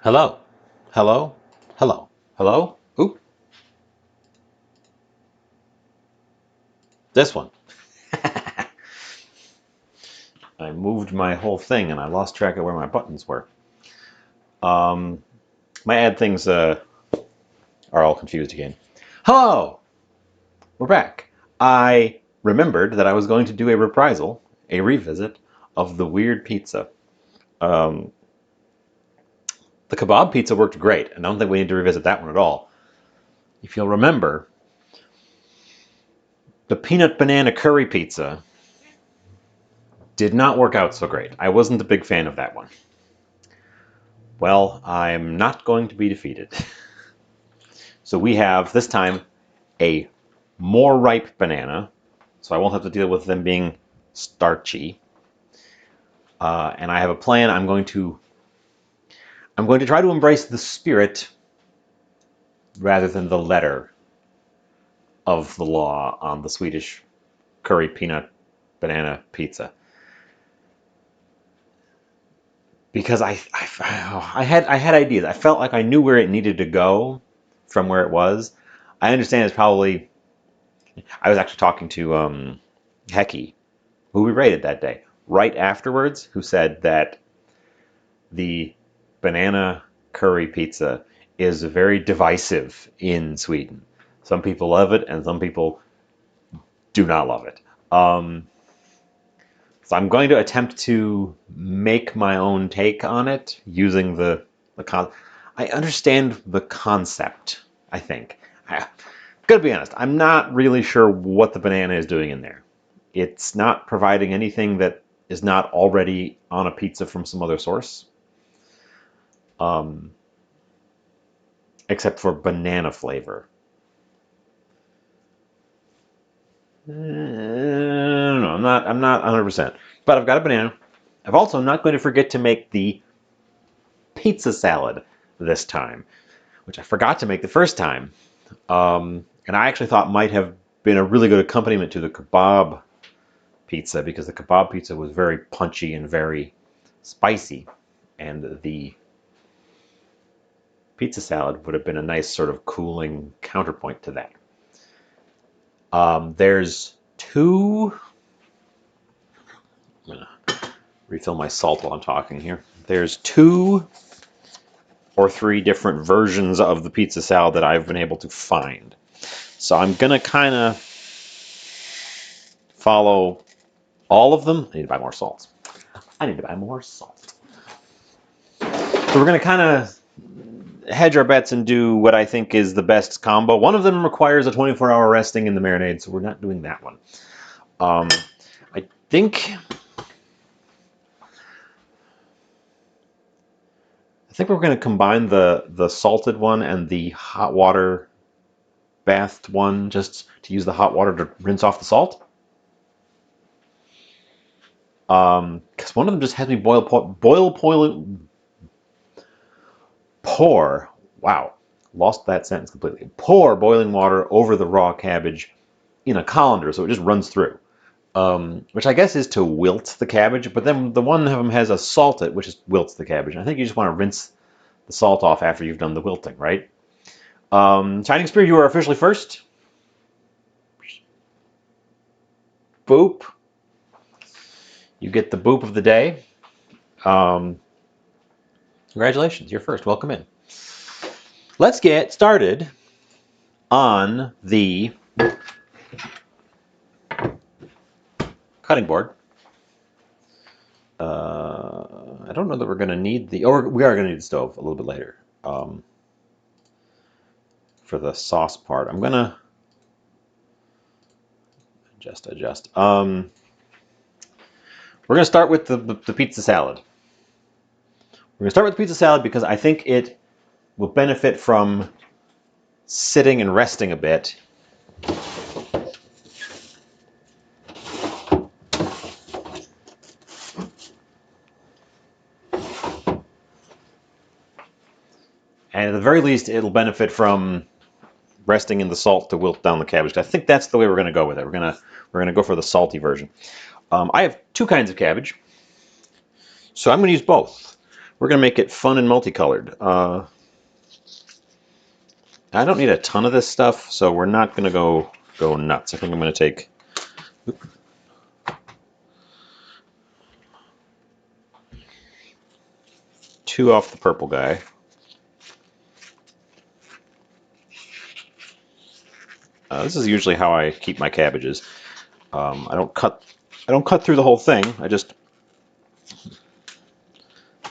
Hello, hello, hello, hello. Oop, this one. I moved my whole thing and I lost track of where my buttons were. Um, my ad things are all confused again. Hello, we're back. I remembered that I was going to do a reprisal, a revisit of the weird pizza. Um, the kebab pizza worked great, and I don't think we need to revisit that one at all. If you'll remember, the peanut banana curry pizza did not work out so great. I wasn't a big fan of that one. Well, I'm not going to be defeated. So we have, this time, a more ripe banana, so I won't have to deal with them being starchy. And I have a plan. I'm going to try to embrace the spirit rather than the letter of the law on the Swedish curry peanut banana pizza. Because I had ideas. I felt like I knew where it needed to go from where it was. I understand it's probably. I was actually talking to Hecky, who we rated that day, right afterwards, who said that the banana curry pizza is very divisive in Sweden. Some people love it, and some people do not love it. So I'm going to attempt to make my own take on it using the. I understand the concept. I think. I'm gonna be honest. I'm not really sure what the banana is doing in there. It's not providing anything that is not already on a pizza from some other source, um, except for banana flavor. No, I'm not 100%. But I've got a banana. I'm also not going to forget to make the pizza salad this time, which I forgot to make the first time. And I actually thought might have been a really good accompaniment to the kebab pizza because the kebab pizza was very punchy and very spicy. And the pizza salad would have been a nice sort of cooling counterpoint to that. There's two. I'm gonna refill my salt while I'm talking here. There's two or three different versions of the pizza salad that I've been able to find. So I'm gonna kind of follow all of them. I need to buy more salt. I need to buy more salt. So we're gonna kind of hedge our bets and do what I think is the best combo. One of them requires a 24-hour resting in the marinade, so we're not doing that one. I think we're going to combine the salted one and the hot water bathed one, just to use the hot water to rinse off the salt. Because one of them just has me pour. Wow, lost that sentence completely. Pour boiling water over the raw cabbage in a colander, so it just runs through. Which I guess is to wilt the cabbage, but then the one of them has a salt it, which just wilts the cabbage. And I think you just want to rinse the salt off after you've done the wilting, right? Shining Spear, you are officially first. Boop. You get the boop of the day. Congratulations, you're first. Welcome in. Let's get started on the cutting board. I don't know that we're going to need or we are going to need the stove a little bit later for the sauce part. I'm going to adjust. We're going to start with the pizza salad. We're going to start with the pizza salad because I think it will benefit from sitting and resting a bit. And at the very least, it'll benefit from resting in the salt to wilt down the cabbage. I think that's the way we're going to go with it. We're going to go for the salty version. I have two kinds of cabbage, so I'm going to use both. We're going to make it fun and multicolored. I don't need a ton of this stuff, so we're not going to go nuts. I think I'm going to take... two off the purple guy. This is usually how I keep my cabbages. I don't cut through the whole thing. I just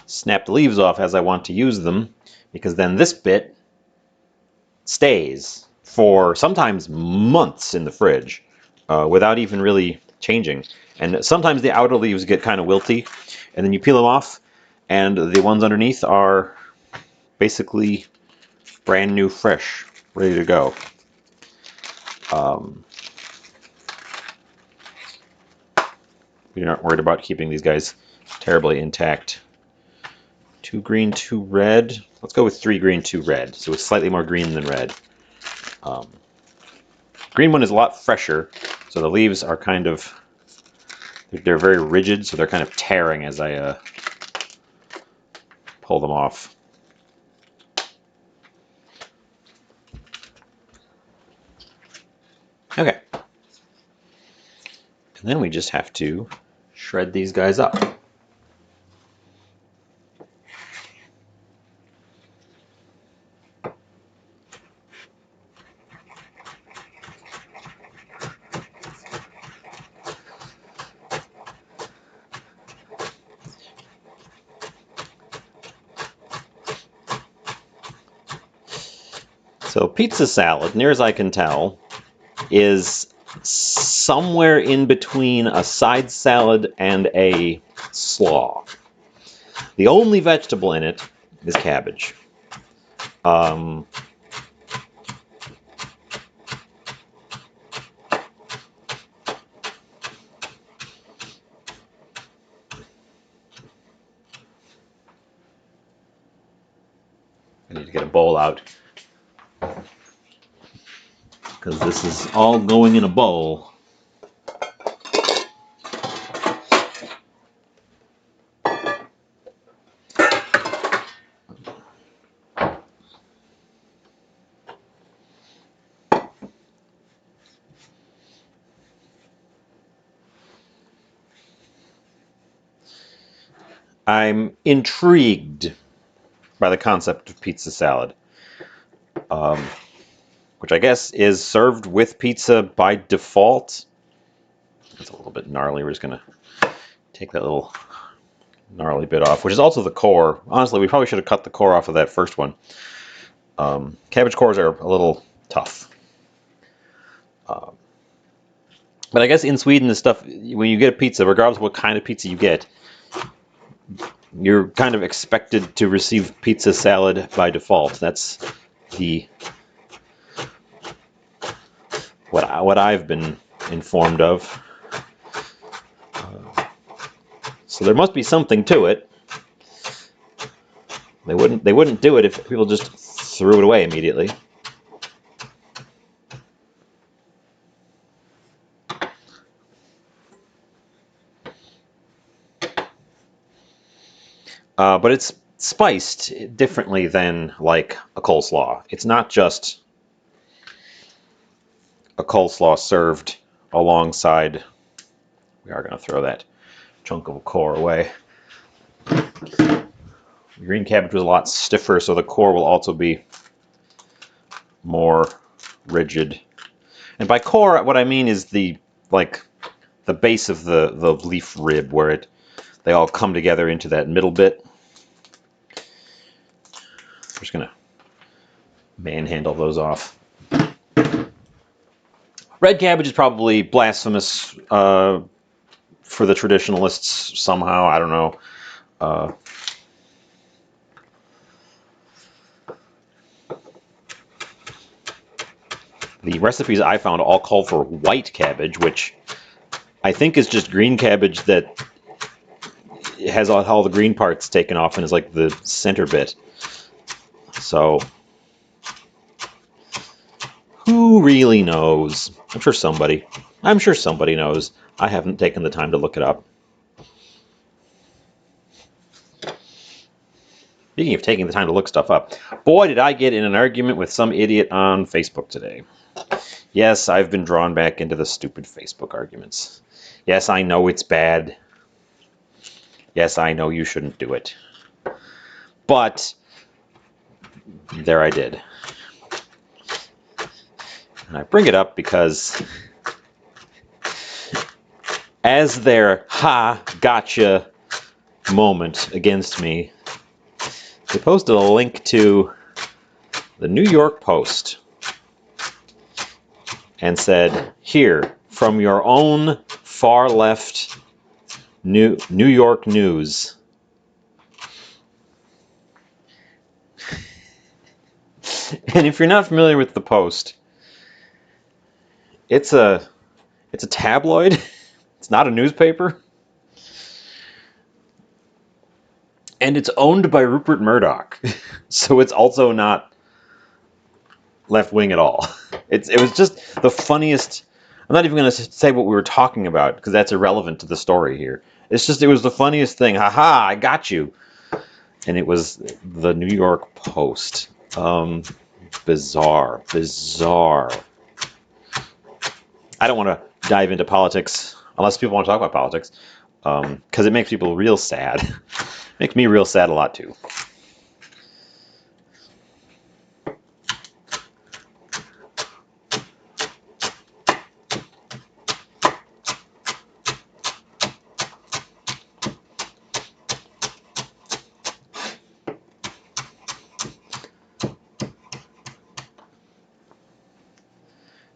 snap the leaves off as I want to use them, because then this bit stays for sometimes months in the fridge without even really changing. And sometimes the outer leaves get kind of wilty, and then you peel them off, and the ones underneath are basically brand new, fresh, ready to go. We aren't worried about keeping these guys terribly intact. 2 green, 2 red. Let's go with 3 green, 2 red. So it's slightly more green than red. Green one is a lot fresher, so the leaves are kind of, they're very rigid, so they're kind of tearing as I pull them off. Okay. And then we just have to shred these guys up. So pizza salad, near as I can tell, is somewhere in between a side salad and a slaw. The only vegetable in it is cabbage. I need to get a bowl out, because this is all going in a bowl. I'm intrigued by the concept of pizza salad, which I guess is served with pizza by default. It's a little bit gnarly. We're just going to take that little gnarly bit off, which is also the core. Honestly, we probably should have cut the core off of that first one. Cabbage cores are a little tough. But I guess in Sweden, this stuff, when you get a pizza, regardless of what kind of pizza you get, you're kind of expected to receive pizza salad by default. That's the what I've been informed of. So there must be something to it. They wouldn't do it if people just threw it away immediately. But it's spiced differently than like a coleslaw. It's not just a coleslaw served alongside. We are going to throw that chunk of core away. Green cabbage was a lot stiffer, so the core will also be more rigid. And by core, what I mean is the base of the leaf rib, where they all come together into that middle bit. I'm just gonna manhandle those off. Red cabbage is probably blasphemous for the traditionalists somehow. I don't know. The recipes I found all call for white cabbage, which I think is just green cabbage that has all the green parts taken off and is like the center bit. So, who really knows? I'm sure somebody knows. I haven't taken the time to look it up. Speaking of taking the time to look stuff up, boy, did I get in an argument with some idiot on Facebook today. Yes, I've been drawn back into the stupid Facebook arguments. Yes, I know it's bad. Yes, I know you shouldn't do it. But there I did. And I bring it up because as their ha, gotcha moment against me, they posted a link to the New York Post and said, here, from your own far left New York news. And if you're not familiar with the Post, it's a tabloid. It's not a newspaper. And it's owned by Rupert Murdoch. So it's also not left wing at all. It was just the funniest. I'm not even going to say what we were talking about because that's irrelevant to the story here. It was the funniest thing. Haha, I got you. And it was the New York Post. Bizarre. I don't want to dive into politics unless people want to talk about politics because it makes people real sad. It makes me real sad a lot too.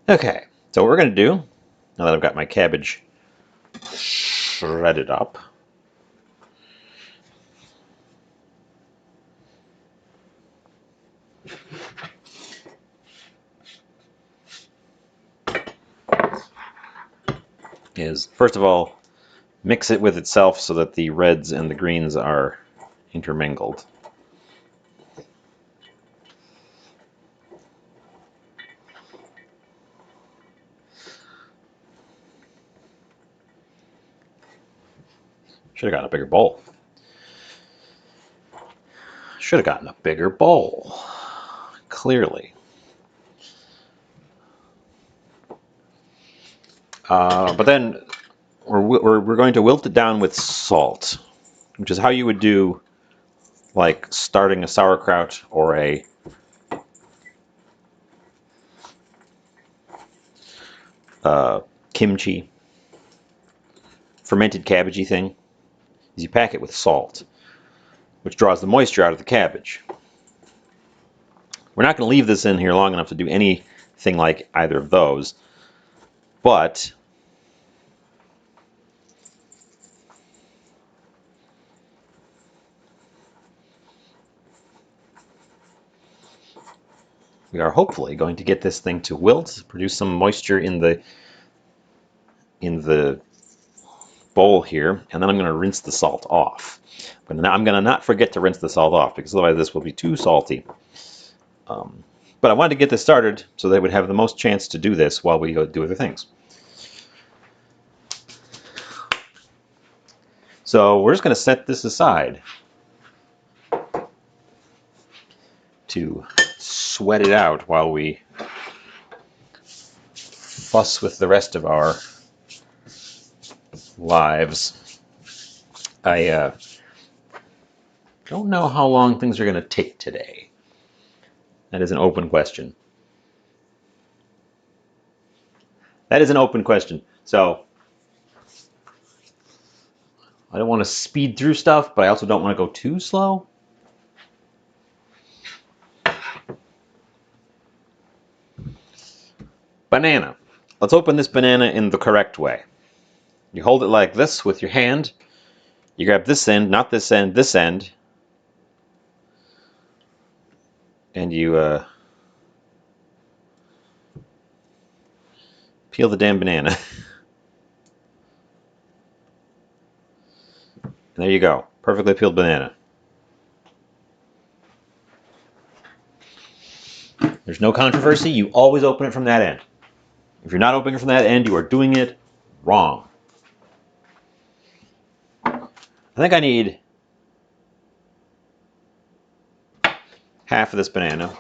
Okay, so what we're going to do, now that I've got my cabbage shredded up, is first of all, mix it with itself so that the reds and the greens are intermingled. Should have gotten a bigger bowl. Should have gotten a bigger bowl. Clearly. But then we're going to wilt it down with salt, which is how you would do like starting a sauerkraut or a kimchi, fermented cabbagey thing, is you pack it with salt, which draws the moisture out of the cabbage. We're not going to leave this in here long enough to do anything like either of those, but we are hopefully going to get this thing to wilt, produce some moisture in the bowl here, and then I'm going to rinse the salt off. I'm going to not forget to rinse the salt off because otherwise this will be too salty. But I wanted to get this started so they would have the most chance to do this while we go do other things. So we're just going to set this aside to sweat it out while we fuss with the rest of our lives. I don't know how long things are going to take today. That is an open question. That is an open question. So I don't want to speed through stuff, but I also don't want to go too slow. Banana. Let's open this banana in the correct way. You hold it like this with your hand. You grab this end, not this end, this end. And you peel the damn banana. And there you go. Perfectly peeled banana. There's no controversy. You always open it from that end. If you're not opening it from that end, you are doing it wrong. I think I need half of this banana.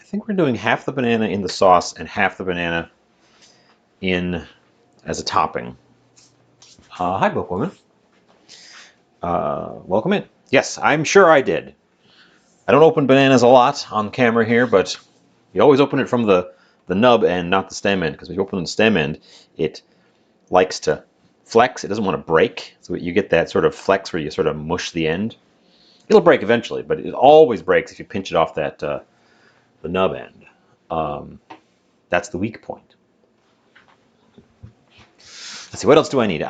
I think we're doing half the banana in the sauce and half the banana in as a topping. Hi, Bookwoman. Welcome in. Yes, I'm sure I did. I don't open bananas a lot on camera here, but you always open it from the nub end, not the stem end, because when you open the stem end, it likes to flex. It doesn't want to break, so you get that sort of flex where you sort of mush the end. It'll break eventually, but it always breaks if you pinch it off that the nub end. That's the weak point. Let's see, what else do I need?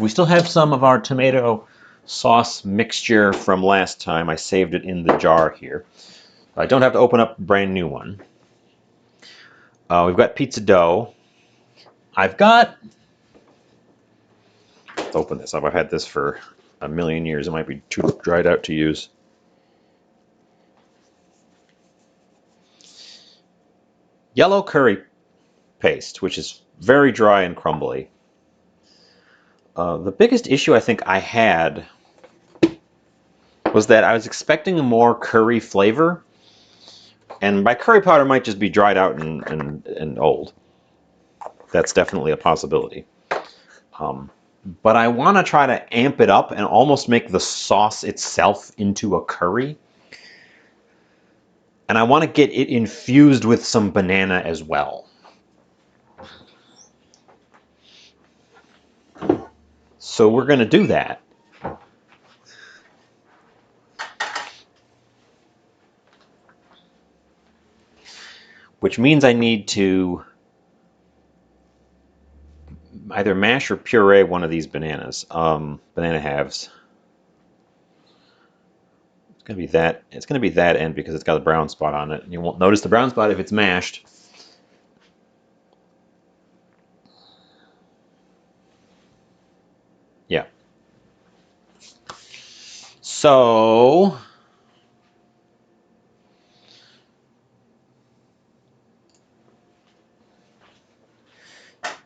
We still have some of our tomato sauce mixture from last time. I saved it in the jar here. I don't have to open up a brand new one. We've got pizza dough. Let's open this up. I've had this for a million years. It might be too dried out to use. Yellow curry paste, which is very dry and crumbly. The biggest issue I think I had was that I was expecting a more curry flavor, and my curry powder might just be dried out and old. That's definitely a possibility. But I want to try to amp it up and almost make the sauce itself into a curry. And I want to get it infused with some banana as well. So we're going to do that. Which means I need to either mash or puree one of these bananas, banana halves. It's going to be that end because it's got a brown spot on it. And you won't notice the brown spot if it's mashed. Yeah. So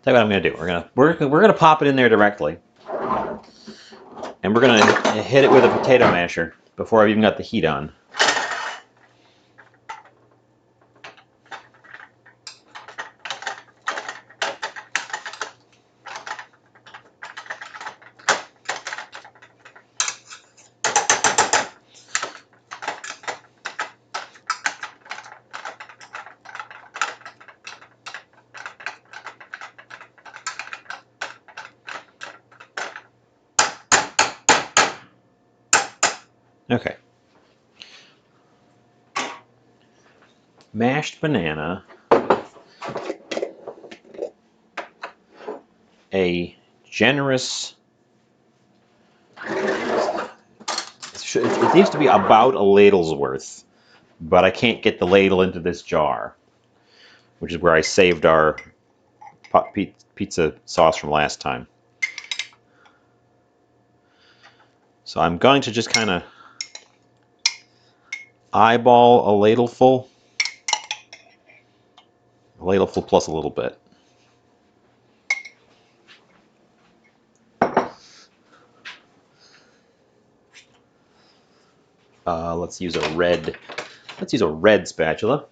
tell you what I'm going to do. We're gonna pop it in there directly, and we're going to hit it with a potato masher before I've even got the heat on. Okay. Mashed banana, a generous, it needs to be about a ladle's worth, but I can't get the ladle into this jar, which is where I saved our pizza sauce from last time. So I'm going to just kind of eyeball a ladleful plus a little bit. Let's use a red spatula.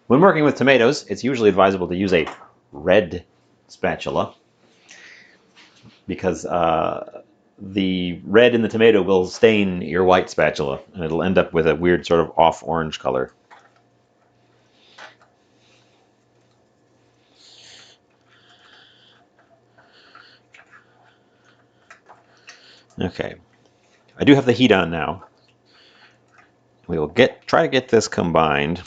When working with tomatoes, it's usually advisable to use a red spatula because the red in the tomato will stain your white spatula, and it'll end up with a weird sort of off orange color. Okay, I do have the heat on now. We will try to get this combined.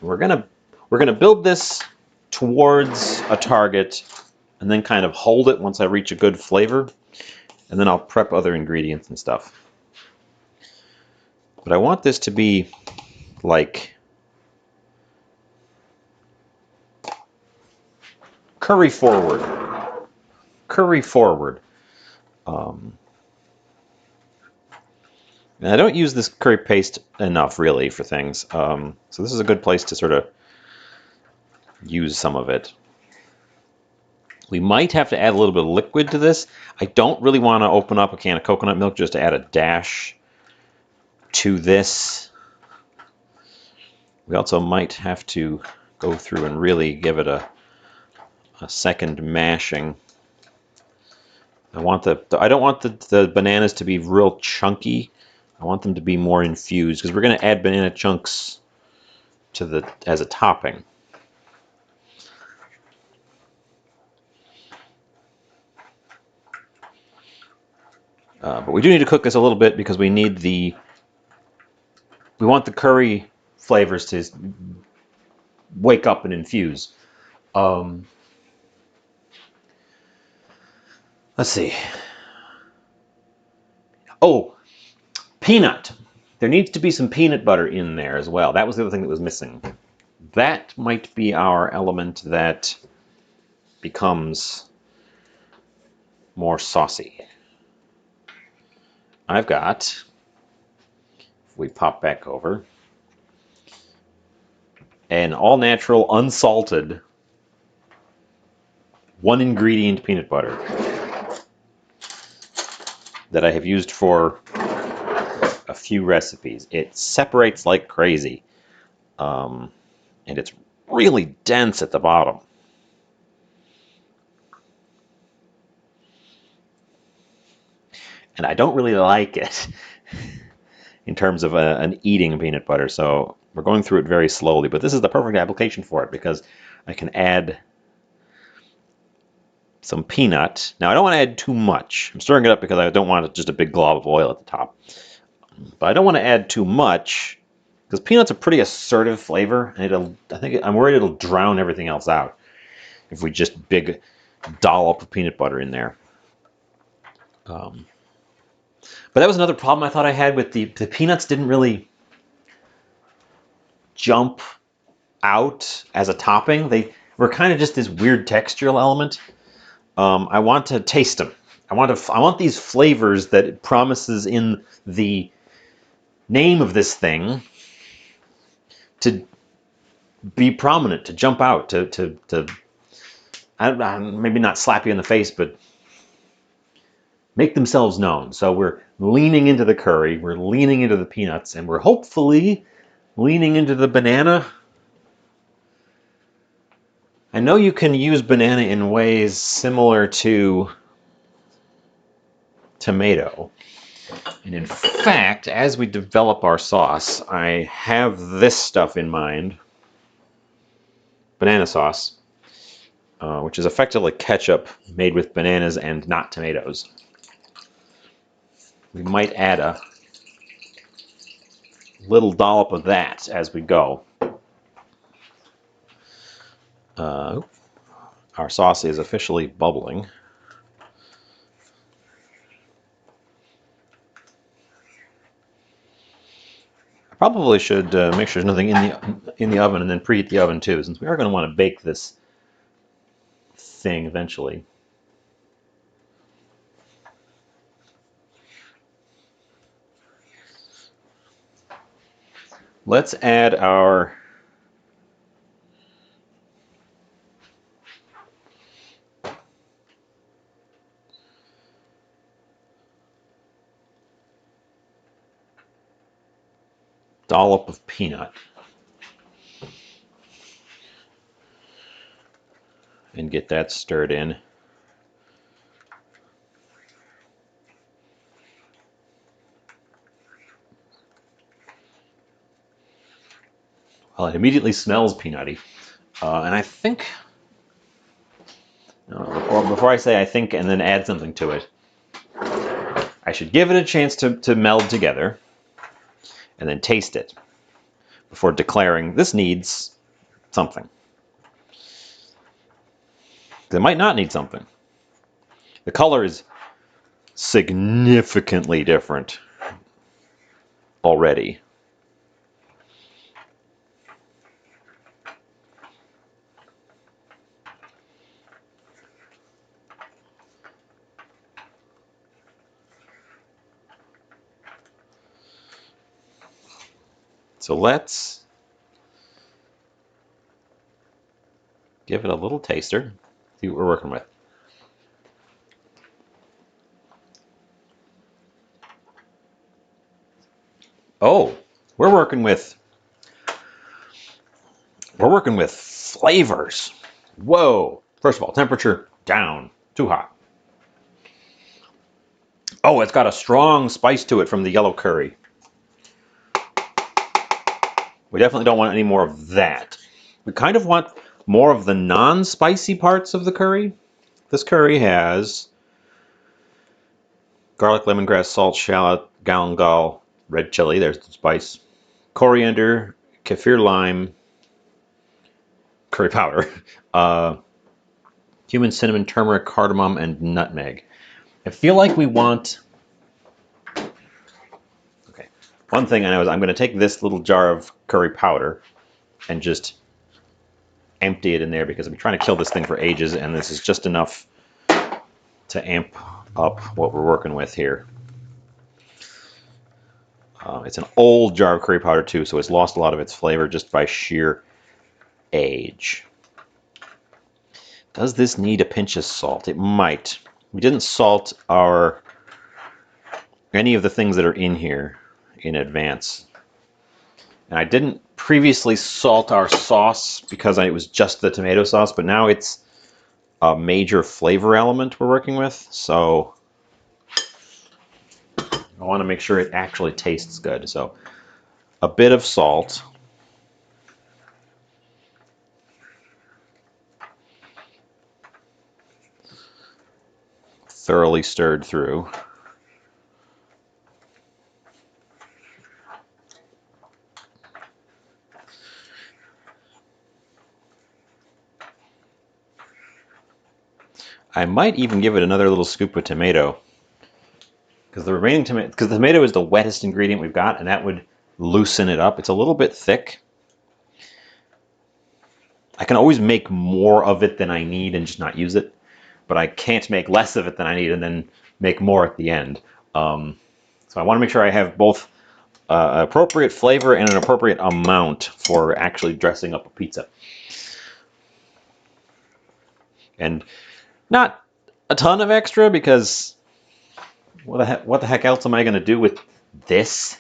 We're gonna build this towards a target, and then kind of hold it once I reach a good flavor, and then I'll prep other ingredients and stuff. But I want this to be like curry forward. Curry forward. And I don't use this curry paste enough, really, for things. So this is a good place to sort of use some of it. We might have to add a little bit of liquid to this. I don't really want to open up a can of coconut milk just to add a dash to this. We also might have to go through and really give it a second mashing. I don't want the bananas to be real chunky. I want them to be more infused because we're going to add banana chunks to as a topping. But we do need to cook this a little bit because we want the curry flavors to wake up and infuse. Let's see. Oh, peanut. There needs to be some peanut butter in there as well. That was the other thing that was missing. That might be our element that becomes more saucy. I've got, if we pop back over, an all-natural, unsalted, one-ingredient peanut butter that I have used for a few recipes. It separates like crazy, and it's really dense at the bottom. And I don't really like it in terms of an eating peanut butter, so we're going through it very slowly, but this is the perfect application for it because I can add some peanut. Now, I don't want to add too much. I'm stirring it up because I don't want just a big glob of oil at the top. But I don't want to add too much because peanut's a pretty assertive flavor, and I'm worried it'll drown everything else out if we just big dollop of peanut butter in there. But that was another problem I thought I had with the peanuts didn't really jump out as a topping. They were kind of just this weird textural element. I want to taste them. I want these flavors that it promises in the name of this thing to be prominent, to jump out, to maybe not slap you in the face, but make themselves known. So we're leaning into the curry, we're leaning into the peanuts, and we're hopefully leaning into the banana. I know you can use banana in ways similar to tomato. And in fact, as we develop our sauce, I have this stuff in mind. Banana sauce, which is effectively ketchup made with bananas and not tomatoes. We might add a little dollop of that as we go. Our sauce is officially bubbling. I probably should make sure there's nothing in the oven and then preheat the oven too, since we are going to want to bake this thing eventually. Let's add our dollop of peanut and get that stirred in. Well, it immediately smells peanutty. And I think, before I say I think and then add something to it, I should give it a chance to meld together and then taste it before declaring this needs something. It might not need something. The color is significantly different already. So let's give it a little taster, see what we're working with. Oh, we're working with flavors. Whoa. First of all, temperature down. Too hot. Oh, it's got a strong spice to it from the yellow curry. We definitely don't want any more of that. We kind of want more of the non-spicy parts of the curry. This curry has garlic, lemongrass, salt, shallot, galangal, red chili, there's the spice, coriander, kaffir lime, curry powder, uh, cumin, cinnamon, turmeric, cardamom, and nutmeg. I feel like we want... Okay, one thing I know is I'm going to take this little jar of curry powder and just empty it in there because I've been trying to kill this thing for ages, and this is just enough to amp up what we're working with here. It's an old jar of curry powder too, so it's lost a lot of its flavor just by sheer age. Does this need a pinch of salt? It might. We didn't salt any of the things that are in here in advance. And I didn't previously salt our sauce because it was just the tomato sauce, but now it's a major flavor element we're working with, so I want to make sure it actually tastes good. So a bit of salt. Thoroughly stirred through. I might even give it another little scoop of tomato, because the remaining tomato, because the tomato is the wettest ingredient we've got, and that would loosen it up. It's a little bit thick. I can always make more of it than I need and just not use it, but I can't make less of it than I need and then make more at the end. So I want to make sure I have both appropriate flavor and an appropriate amount for actually dressing up a pizza. And not a ton of extra, because what the heck else am I going to do with this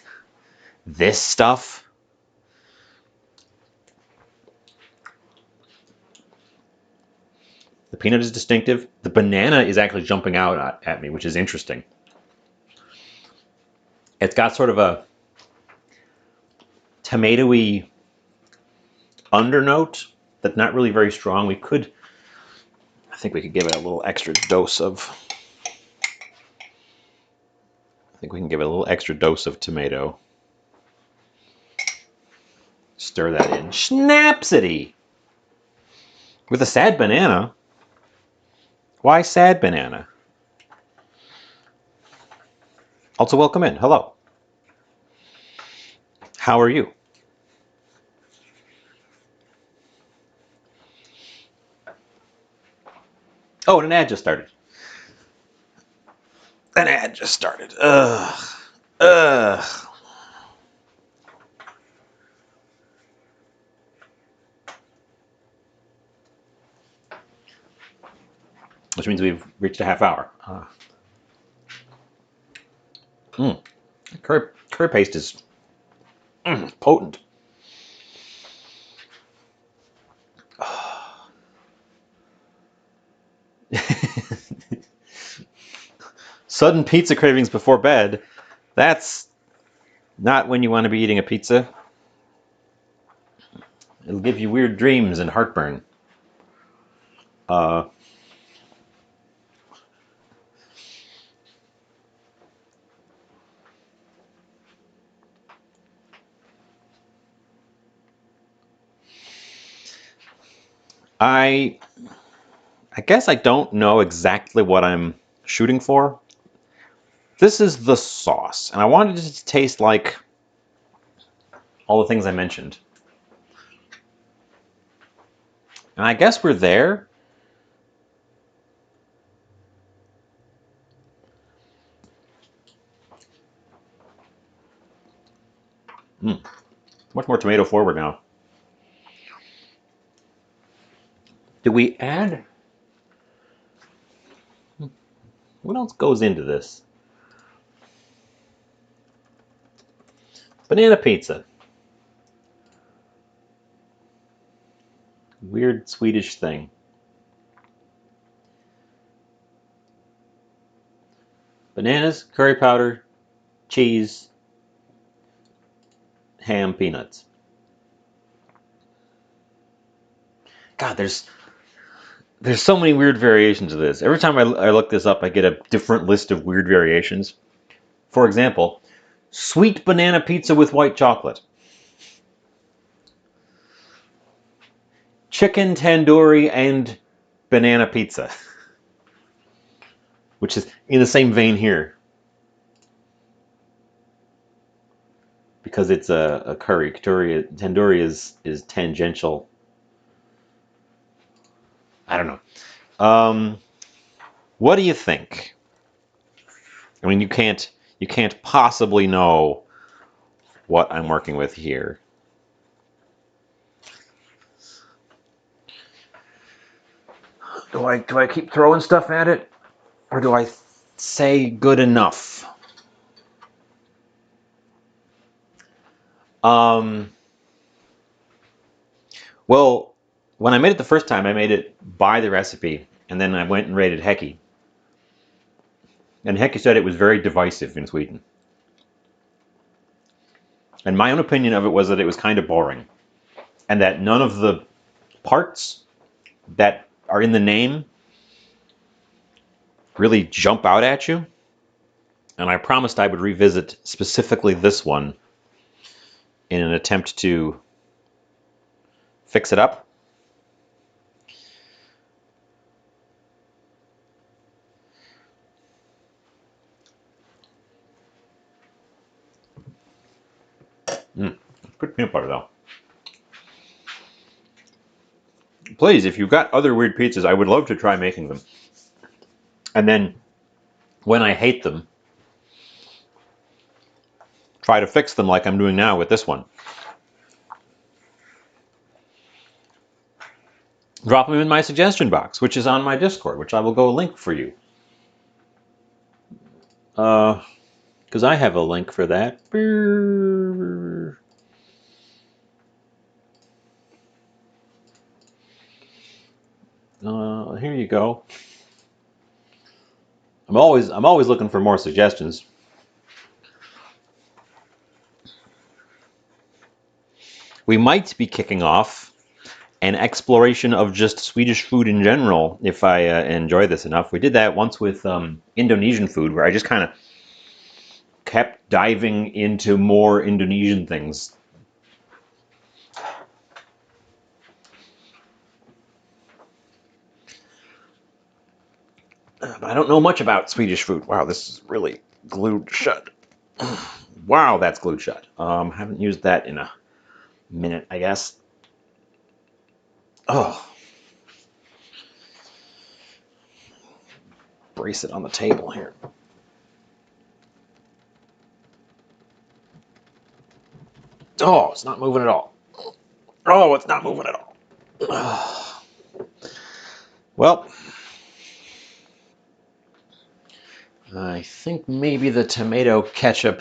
stuff? The peanut is distinctive. The banana is actually jumping out at me, which is interesting. It's got sort of a tomatoey undernote that's not really very strong. I think we could give it a little extra dose of... I think we can give it a little extra dose of tomato. Stir that in. Schnapsity! With a sad banana? Why sad banana? Also, welcome in. Hello. How are you? Oh, and an ad just started. An ad just started. Ugh. Ugh. Which means we've reached a half hour. Curry paste is potent. Sudden pizza cravings before bed. That's not when you want to be eating a pizza. It'll give you weird dreams and heartburn. I guess I don't know exactly what I'm shooting for. This is the sauce, and I wanted it to taste like all the things I mentioned. And I guess we're there. Much more tomato forward now. Do we add... What else goes into this? Banana pizza. Weird Swedish thing. Bananas, curry powder, cheese, ham, peanuts. God, there's so many weird variations of this. Every time I look this up, I get a different list of weird variations. For example, sweet banana pizza with white chocolate. Chicken tandoori and banana pizza. Which is in the same vein here. Because it's a curry. Tandoori is tangential. I don't know. What do you think? I mean, you can't possibly know what I'm working with here. Do I keep throwing stuff at it, or do I say good enough? Well, when I made it the first time, I made it by the recipe, and then I went and rated Hecky. And Hecky said it was very divisive in Sweden. And my own opinion of it was that it was kind of boring, and that none of the parts that are in the name really jump out at you. And I promised I would revisit specifically this one in an attempt to fix it up. Good peanut butter, though. Please, if you've got other weird pizzas, I would love to try making them. And then, when I hate them, try to fix them like I'm doing now with this one. Drop them in my suggestion box, which is on my Discord, which I will go link for you. Because I have a link for that. Here you go. I'm always looking for more suggestions. We might be kicking off an exploration of just Swedish food in general if I enjoy this enough. We did that once with Indonesian food, where I just kind of kept diving into more Indonesian things. But I don't know much about Swedish food. Wow, this is really glued shut. Wow, that's glued shut. Haven't used that in a minute, I guess. Oh. Brace it on the table here. Oh, it's not moving at all. Oh, it's not moving at all. Well, I think maybe the tomato ketchup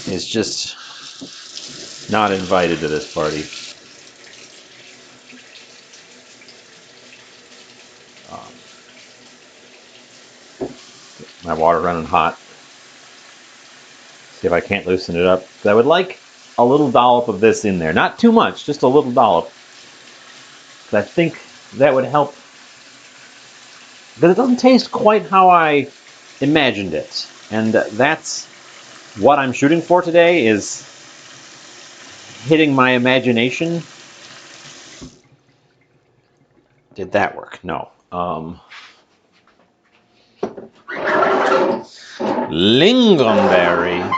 is just not invited to this party. My water running hot. See if I can't loosen it up. I would like a little dollop of this in there. Not too much, just a little dollop. I think that would help. But it doesn't taste quite how I imagined it. And that's what I'm shooting for today, is hitting my imagination. Did that work? No. Lingonberry.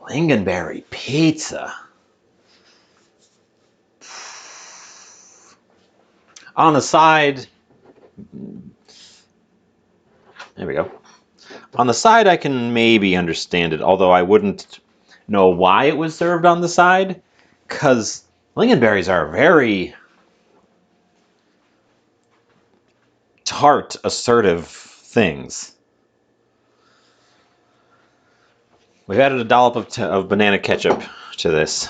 Lingonberry pizza. On the side, there we go. On the side, I can maybe understand it, although I wouldn't know why it was served on the side, because lingonberries are very tart, assertive things. We've added a dollop of banana ketchup to this.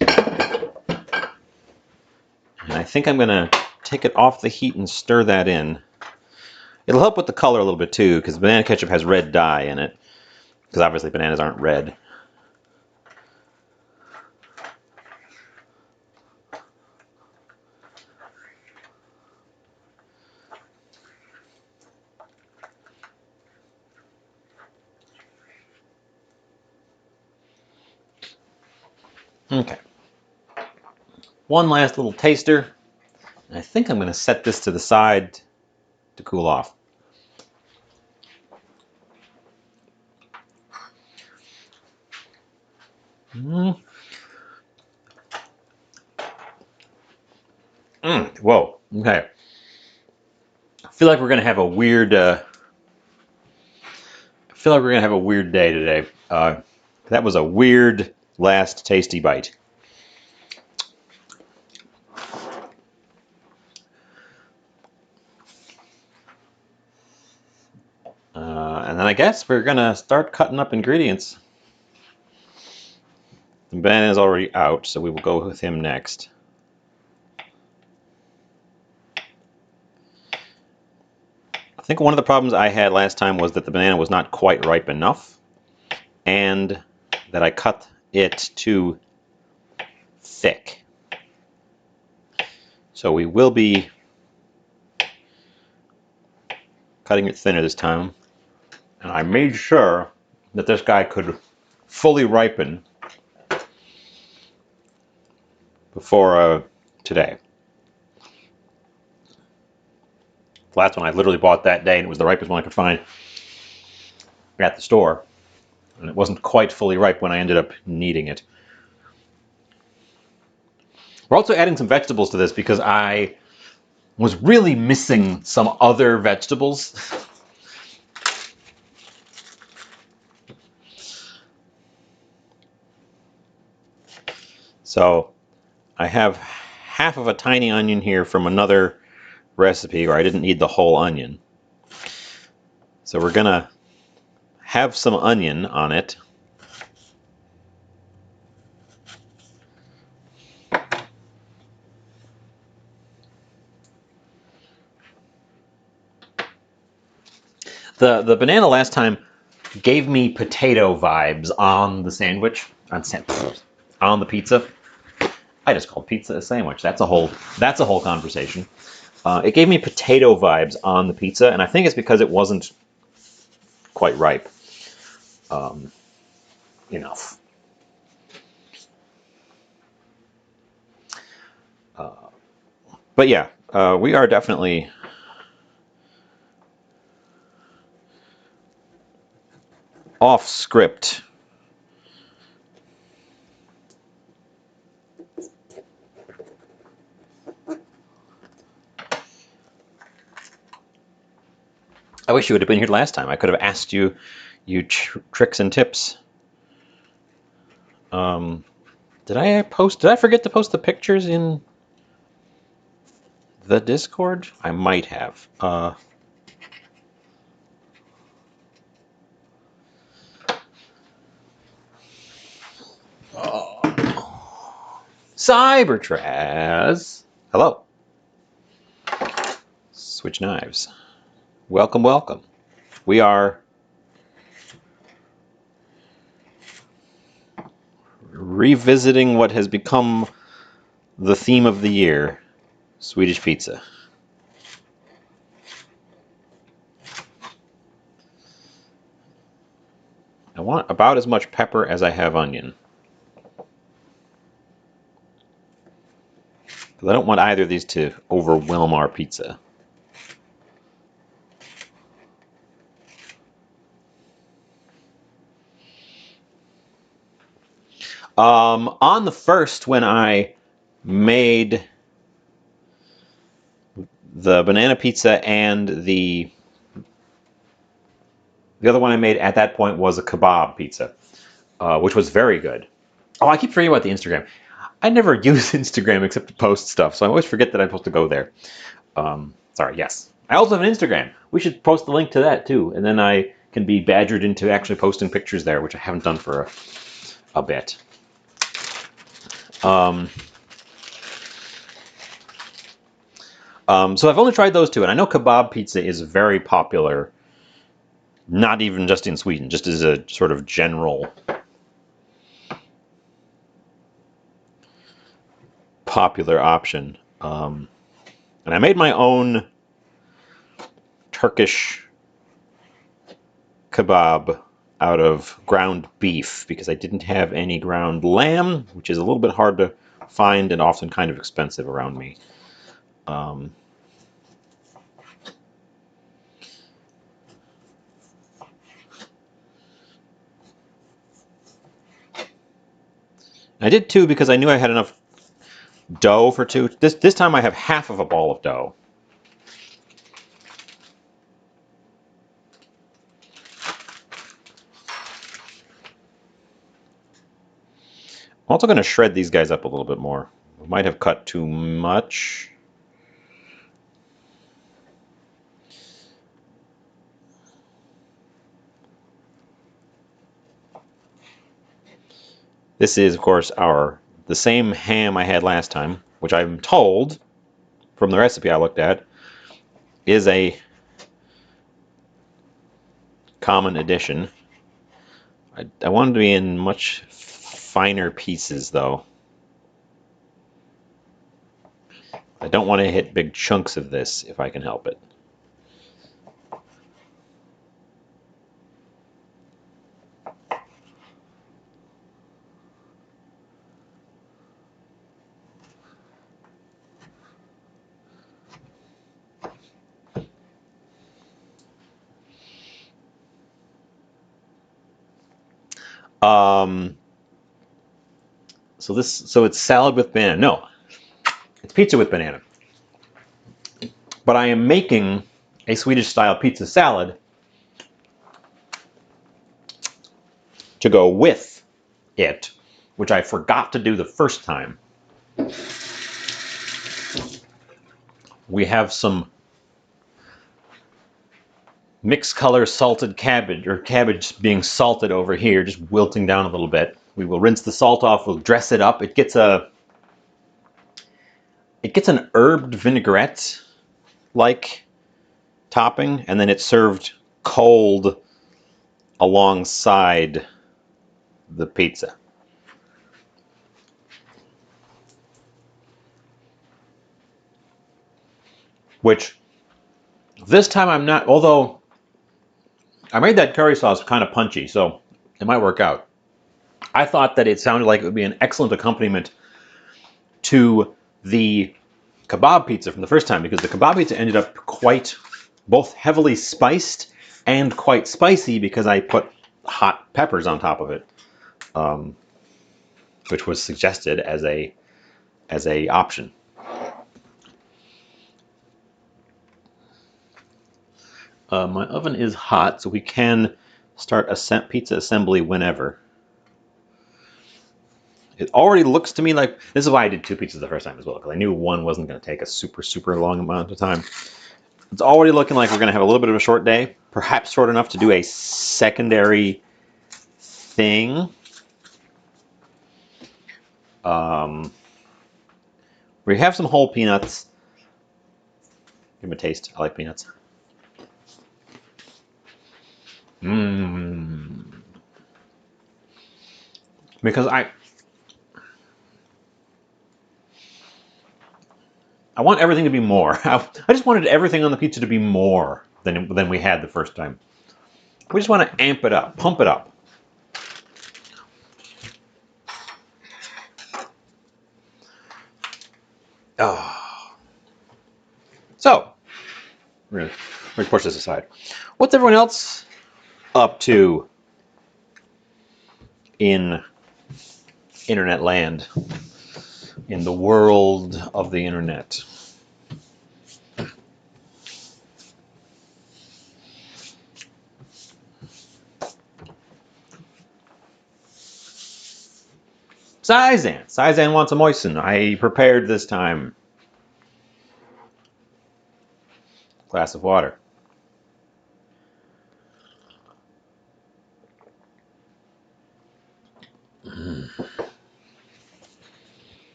And I think I'm going to take it off the heat and stir that in. It'll help with the color a little bit too, because banana ketchup has red dye in it. Because obviously bananas aren't red. Okay. One last little taster. And I think I'm going to set this to the side to cool off. Whoa. Okay. I feel like we're going to have a weird. Day today. That was a weird last tasty bite. And then I guess we're gonna start cutting up ingredients. Ben is already out, so we will go with him next. I think one of the problems I had last time was that the banana was not quite ripe enough, and that I cut it too thick. So we will be cutting it thinner this time. And I made sure that this guy could fully ripen before today. The last one I literally bought that day, and it was the ripest one I could find at the store. And it wasn't quite fully ripe when I ended up needing it. We're also adding some vegetables to this because I was really missing some other vegetables. So I have half of a tiny onion here from another recipe where I didn't need the whole onion. So we're gonna have some onion on it. The banana last time gave me potato vibes on the sandwich, on the pizza. I just called pizza a sandwich. That's a whole conversation. It gave me potato vibes on the pizza, and I think it's because it wasn't quite ripe enough. But yeah, we are definitely off script. I wish you would have been here last time. I could have asked you tricks and tips. Did I forget to post the pictures in the Discord? I might have. Cybertraz. Hello. Switch knives. Welcome, welcome. We are revisiting what has become the theme of the year, Swedish pizza. I want about as much pepper as I have onion. Because I don't want either of these to overwhelm our pizza. On the first, when I made the banana pizza and the other one I made at that point was a kebab pizza, which was very good. Oh, I keep forgetting about the Instagram. I never use Instagram except to post stuff, so I always forget that I'm supposed to go there. Sorry, yes. I also have an Instagram. We should post the link to that too, and then I can be badgered into actually posting pictures there, which I haven't done for a bit. So I've only tried those two, and I know kebab pizza is very popular, not even just in Sweden, just as a sort of general popular option. And I made my own Turkish kebab out of ground beef because I didn't have any ground lamb, which is a little bit hard to find and often kind of expensive around me. I did two because I knew I had enough dough for two. This time I have half of a ball of dough. I'm also going to shred these guys up a little bit more. I might have cut too much. This is, of course, the same ham I had last time, which I'm told from the recipe I looked at is a common addition. I wanted to be in much finer pieces, though. I don't want to hit big chunks of this if I can help it. So it's salad with banana. No, it's pizza with banana. But I am making a Swedish style pizza salad to go with it, which I forgot to do the first time. We have some mixed color salted cabbage, or cabbage being salted over here, just wilting down a little bit. We will rinse the salt off, we'll dress it up. It gets an herbed vinaigrette like topping, and then it's served cold alongside the pizza. Which this time I'm not, although I made that curry sauce kind of punchy, so it might work out. I thought that it sounded like it would be an excellent accompaniment to the kebab pizza from the first time, because the kebab pizza ended up quite both heavily spiced and quite spicy because I put hot peppers on top of it, which was suggested as a option. My oven is hot, so we can start pizza assembly whenever. It already looks to me like, this is why I did two pizzas the first time as well, because I knew one wasn't going to take a super long amount of time. It's already looking like we're going to have a little bit of a short day, perhaps short enough to do a secondary thing. We have some whole peanuts. Give them a taste. I like peanuts. Because I want everything to be more. I just wanted everything on the pizza to be more than we had the first time. We just want to amp it up, pump it up. Oh. So, we're gonna push this aside. What's everyone else up to in internet land, in the world of the internet? Sizan wants a moisten. I prepared this time. glass of water.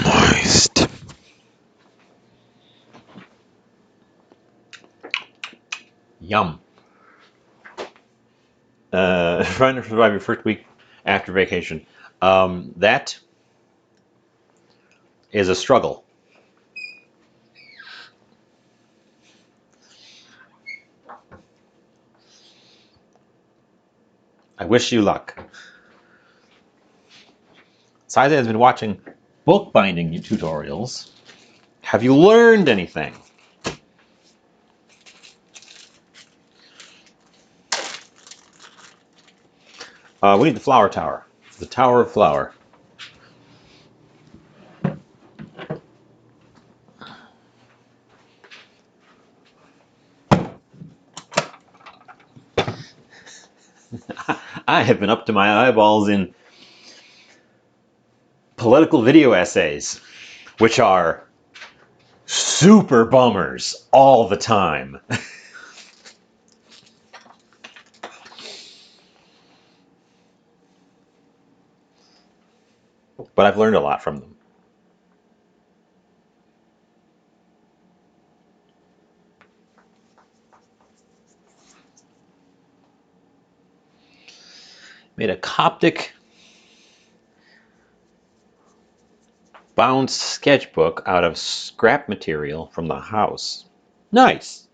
Moist. Yum. Trying to survive your first week after vacation. That is a struggle. I wish you luck. Size has been watching bookbinding tutorials. Have you learned anything? We need the flour tower. The Tower of Flour. I have been up to my eyeballs in political video essays, which are super bummers all the time. But I've learned a lot from them. Made a Coptic bound sketchbook out of scrap material from the house. Nice.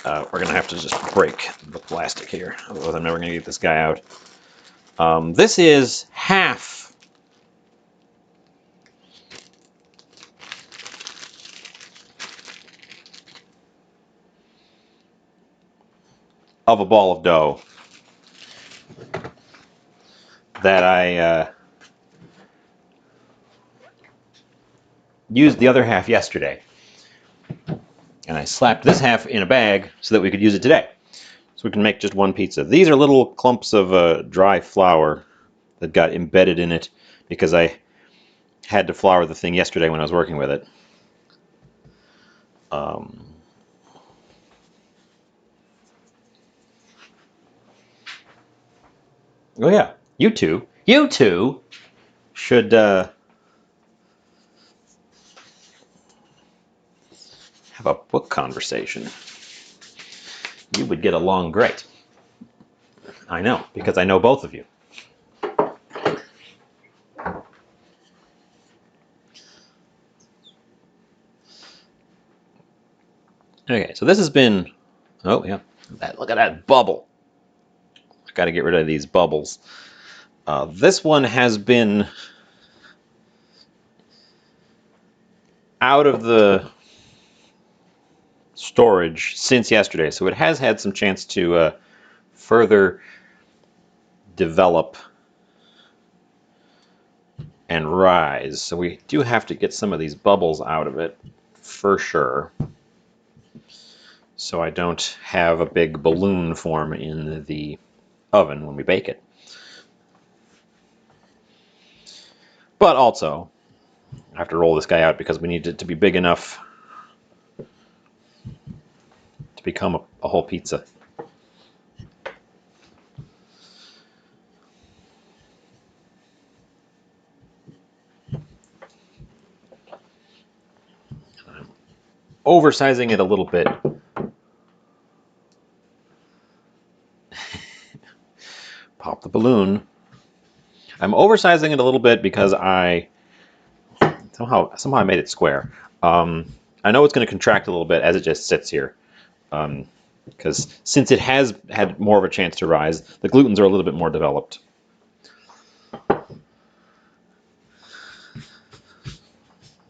We're going to have to just break the plastic here, otherwise I'm never going to get this guy out. This is half of a ball of dough that I used the other half yesterday. And I slapped this half in a bag so that we could use it today. So we can make just one pizza. These are little clumps of dry flour that got embedded in it because I had to flour the thing yesterday when I was working with it. Oh yeah, you two should have a book conversation. You would get along great. I know, because I know both of you. Okay, so this has been, oh yeah, look at that bubble. I got to get rid of these bubbles. This one has been out of the storage since yesterday, so it has had some chance to further develop and rise. So we do have to get some of these bubbles out of it for sure, so I don't have a big balloon form in the oven when we bake it. But also, I have to roll this guy out because we need it to be big enough to become a whole pizza. I'm oversizing it a little bit. Pop the balloon. I'm oversizing it a little bit because I somehow I made it square. I know it's going to contract a little bit as it just sits here. Because since it has had more of a chance to rise, the glutens are a little bit more developed.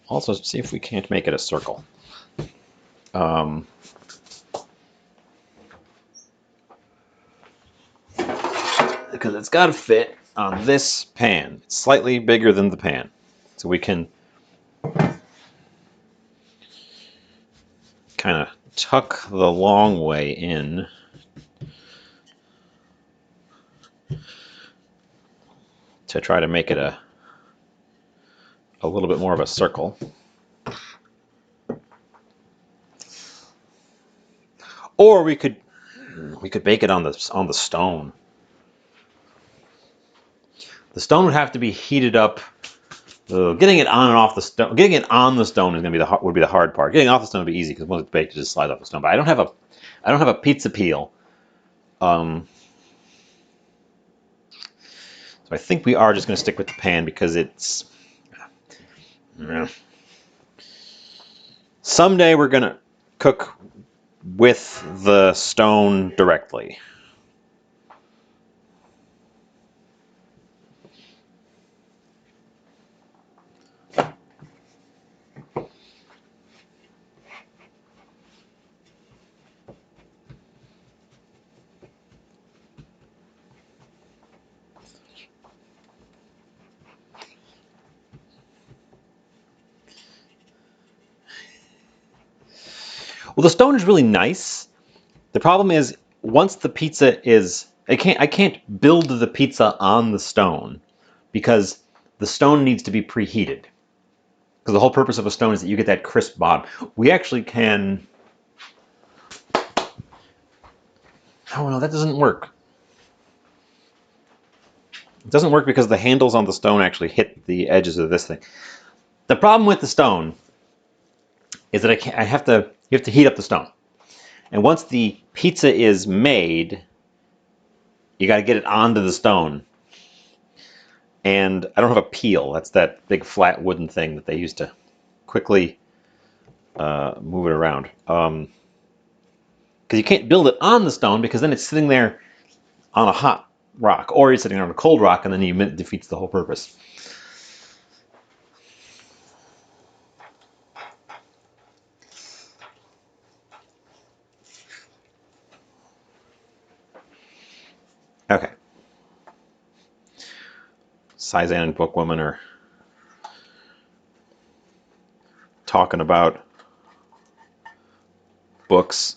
Also, see if we can't make it a circle. Because it's got to fit on this pan. It's slightly bigger than the pan. So we can kind of tuck the long way in. to try to make it a little bit more of a circle. Or we could bake it on the stone. The stone would have to be heated up. Getting it on and off the stone, getting it on the stone is going to be would be the hard part. Getting off the stone would be easy because once it's baked, it just slides off the stone. But I don't have a pizza peel. So I think we are just going to stick with the pan because it's. Someday we're going to cook with the stone directly. Well, the stone is really nice. The problem is once the pizza is, I can't build the pizza on the stone because the stone needs to be preheated. Because the whole purpose of a stone is that you get that crisp bottom. We actually can. Oh no, that doesn't work. It doesn't work because the handles on the stone actually hit the edges of this thing. The problem with the stone is that you have to heat up the stone. And once the pizza is made, you got to get it onto the stone. And I don't have a peel. That's that big flat wooden thing that they used to quickly move it around. Because you can't build it on the stone because then it's sitting there on a hot rock, or you're sitting on a cold rock, and then it defeats the whole purpose. Okay. Sizan and Bookwoman are talking about books.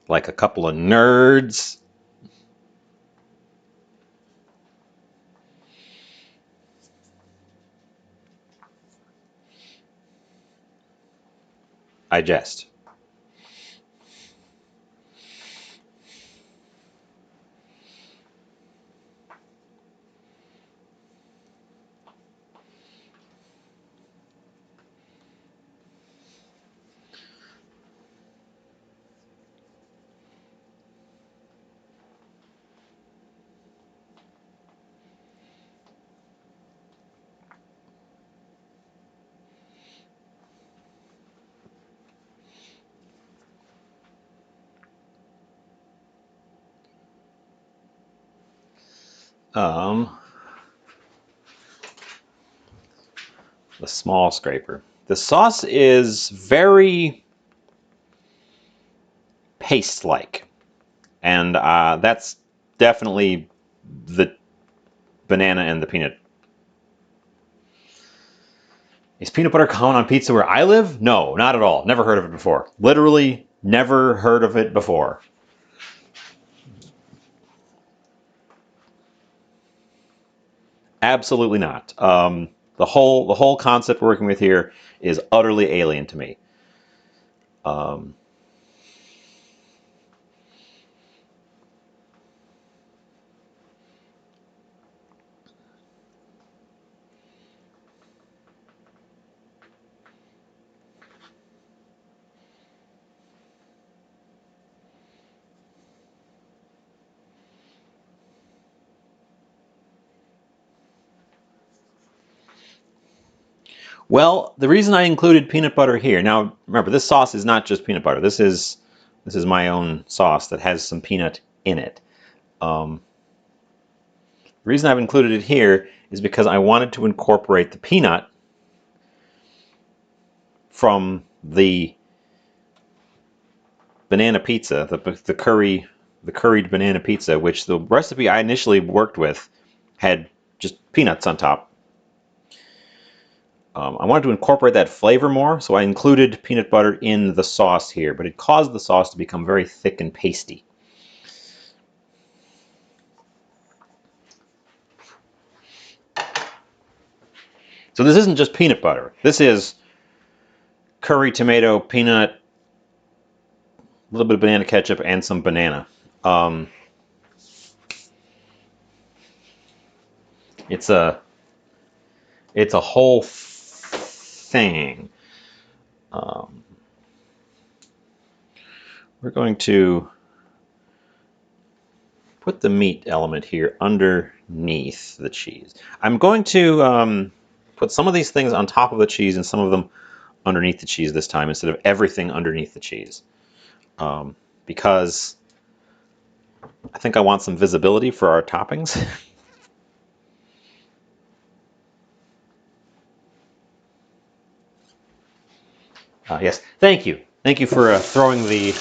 Like a couple of nerds. I jest. The small scraper. The sauce is very paste-like, and that's definitely the banana and the peanut. Is peanut butter common on pizza where I live? No, not at all. Never heard of it before. Literally never heard of it before. Absolutely not. The whole concept we're working with here is utterly alien to me. Um, well, the reason I included peanut butter here. Now, remember, this sauce is not just peanut butter. This is my own sauce that has some peanut in it. The reason I've included it here is because I wanted to incorporate the peanut from the banana pizza, the curried banana pizza, which the recipe I initially worked with had just peanuts on top. I wanted to incorporate that flavor more, so I included peanut butter in the sauce here, but it caused the sauce to become very thick and pasty. So this isn't just peanut butter. This is curry, tomato, peanut, a little bit of banana ketchup, and some banana. It's a whole thing. We're going to put the meat element here underneath the cheese. I'm going to put some of these things on top of the cheese and some of them underneath the cheese this time instead of everything underneath the cheese. Because I think I want some visibility for our toppings. Yes, thank you. Thank you for throwing the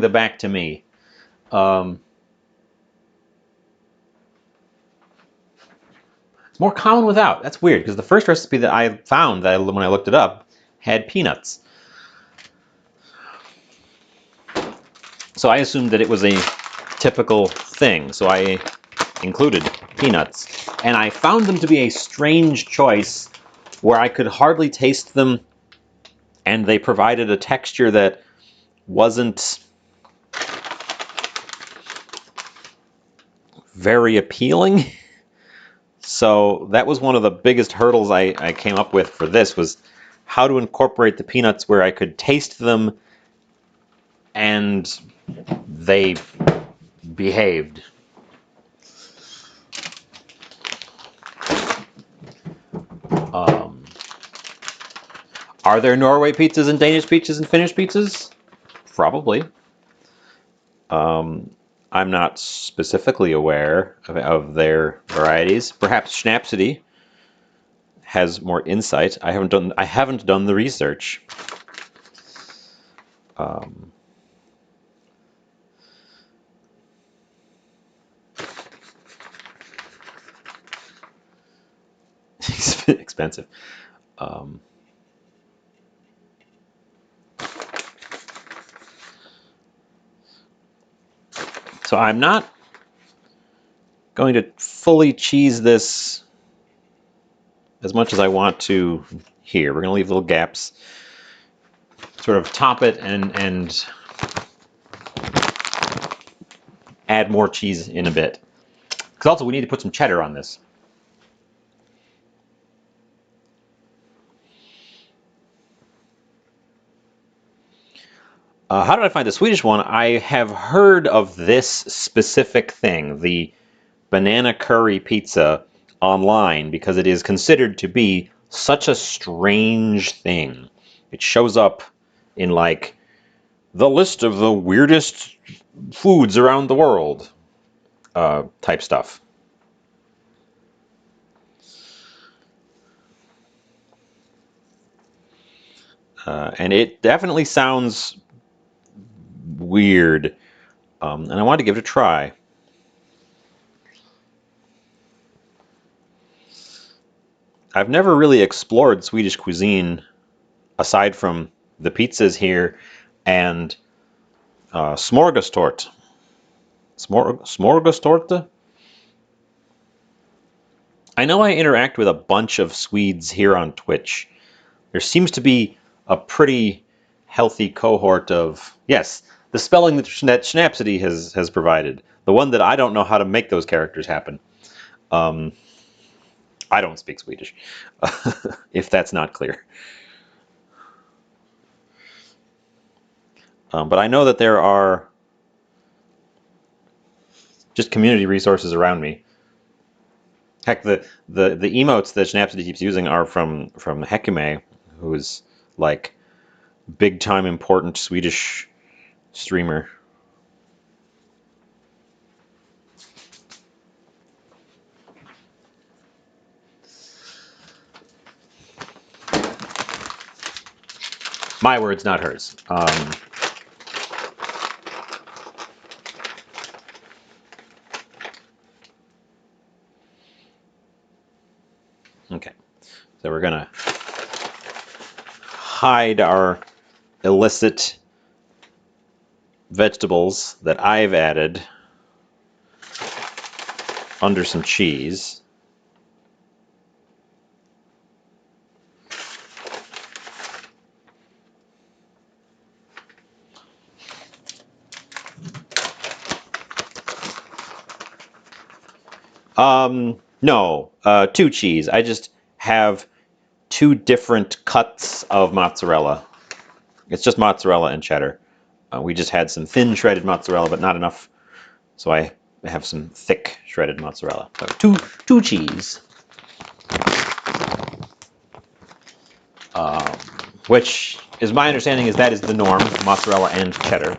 back to me. It's more common without. That's weird because the first recipe that I found when I looked it up had peanuts. So I assumed that it was a typical thing. So I included peanuts. And I found them to be a strange choice where I could hardly taste them and they provided a texture that wasn't very appealing. So that was one of the biggest hurdles I came up with for this, was how to incorporate the peanuts where I could taste them and they behaved. Are there Norway pizzas and Danish pizzas and Finnish pizzas? Probably. I'm not specifically aware of their varieties. Perhaps Schnapsity has more insight. I haven't done the research. Expensive. So I'm not going to fully cheese this as much as I want to here. We're going to leave little gaps. Sort of top it and add more cheese in a bit. Because also we need to put some cheddar on this. How did I find the Swedish one? I have heard of this specific thing, the banana curry pizza, online because it is considered to be such a strange thing. It shows up in like the list of the weirdest foods around the world type stuff. And it definitely sounds weird, and I wanted to give it a try. I've never really explored Swedish cuisine aside from the pizzas here and smorgastorte. Smorgastorte? I know I interact with a bunch of Swedes here on Twitch. There seems to be a pretty healthy cohort of, yes, the spelling that Schnapsity has provided. The one that I don't know how to make those characters happen. I don't speak Swedish, if that's not clear. But I know that there are just community resources around me. Heck, the emotes that Schnapsity keeps using are from Hekume, who's like big time important Swedish streamer. My words, not hers. So we're gonna hide our illicit vegetables that I've added under some cheese. No, two cheese. I just have two different cuts of mozzarella. It's just mozzarella and cheddar. We just had some thin shredded mozzarella, but not enough, so I have some thick shredded mozzarella. So two cheese, which is my understanding is that is the norm, mozzarella and cheddar.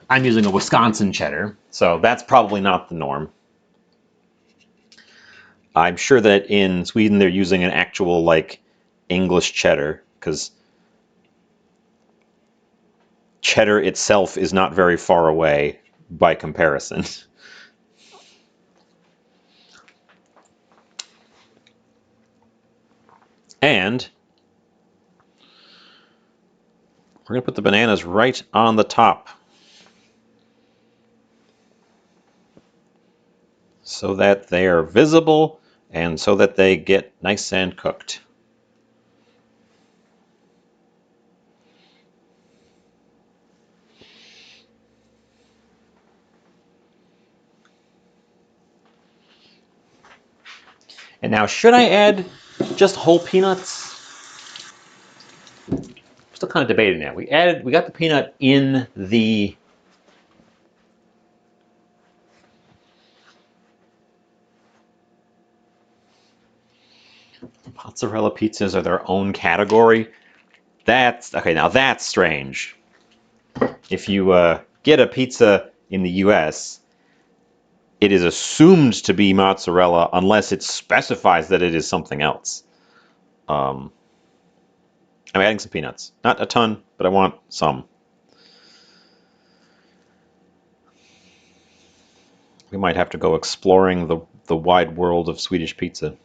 I'm using a Wisconsin cheddar, so that's probably not the norm. I'm sure that in Sweden they're using an actual, like, English cheddar, because cheddar itself is not very far away by comparison. And we're going to put the bananas right on the top so that they are visible and so that they get nice and cooked. And now, should I add just whole peanuts? I'm still kind of debating that. We got the peanut in the mozzarella pizzas are their own category. That's okay. Now that's strange. If you get a pizza in the U.S., it is assumed to be mozzarella unless it specifies that it is something else. I'm adding some peanuts. Not a ton, but I want some. We might have to go exploring the wide world of Swedish pizza.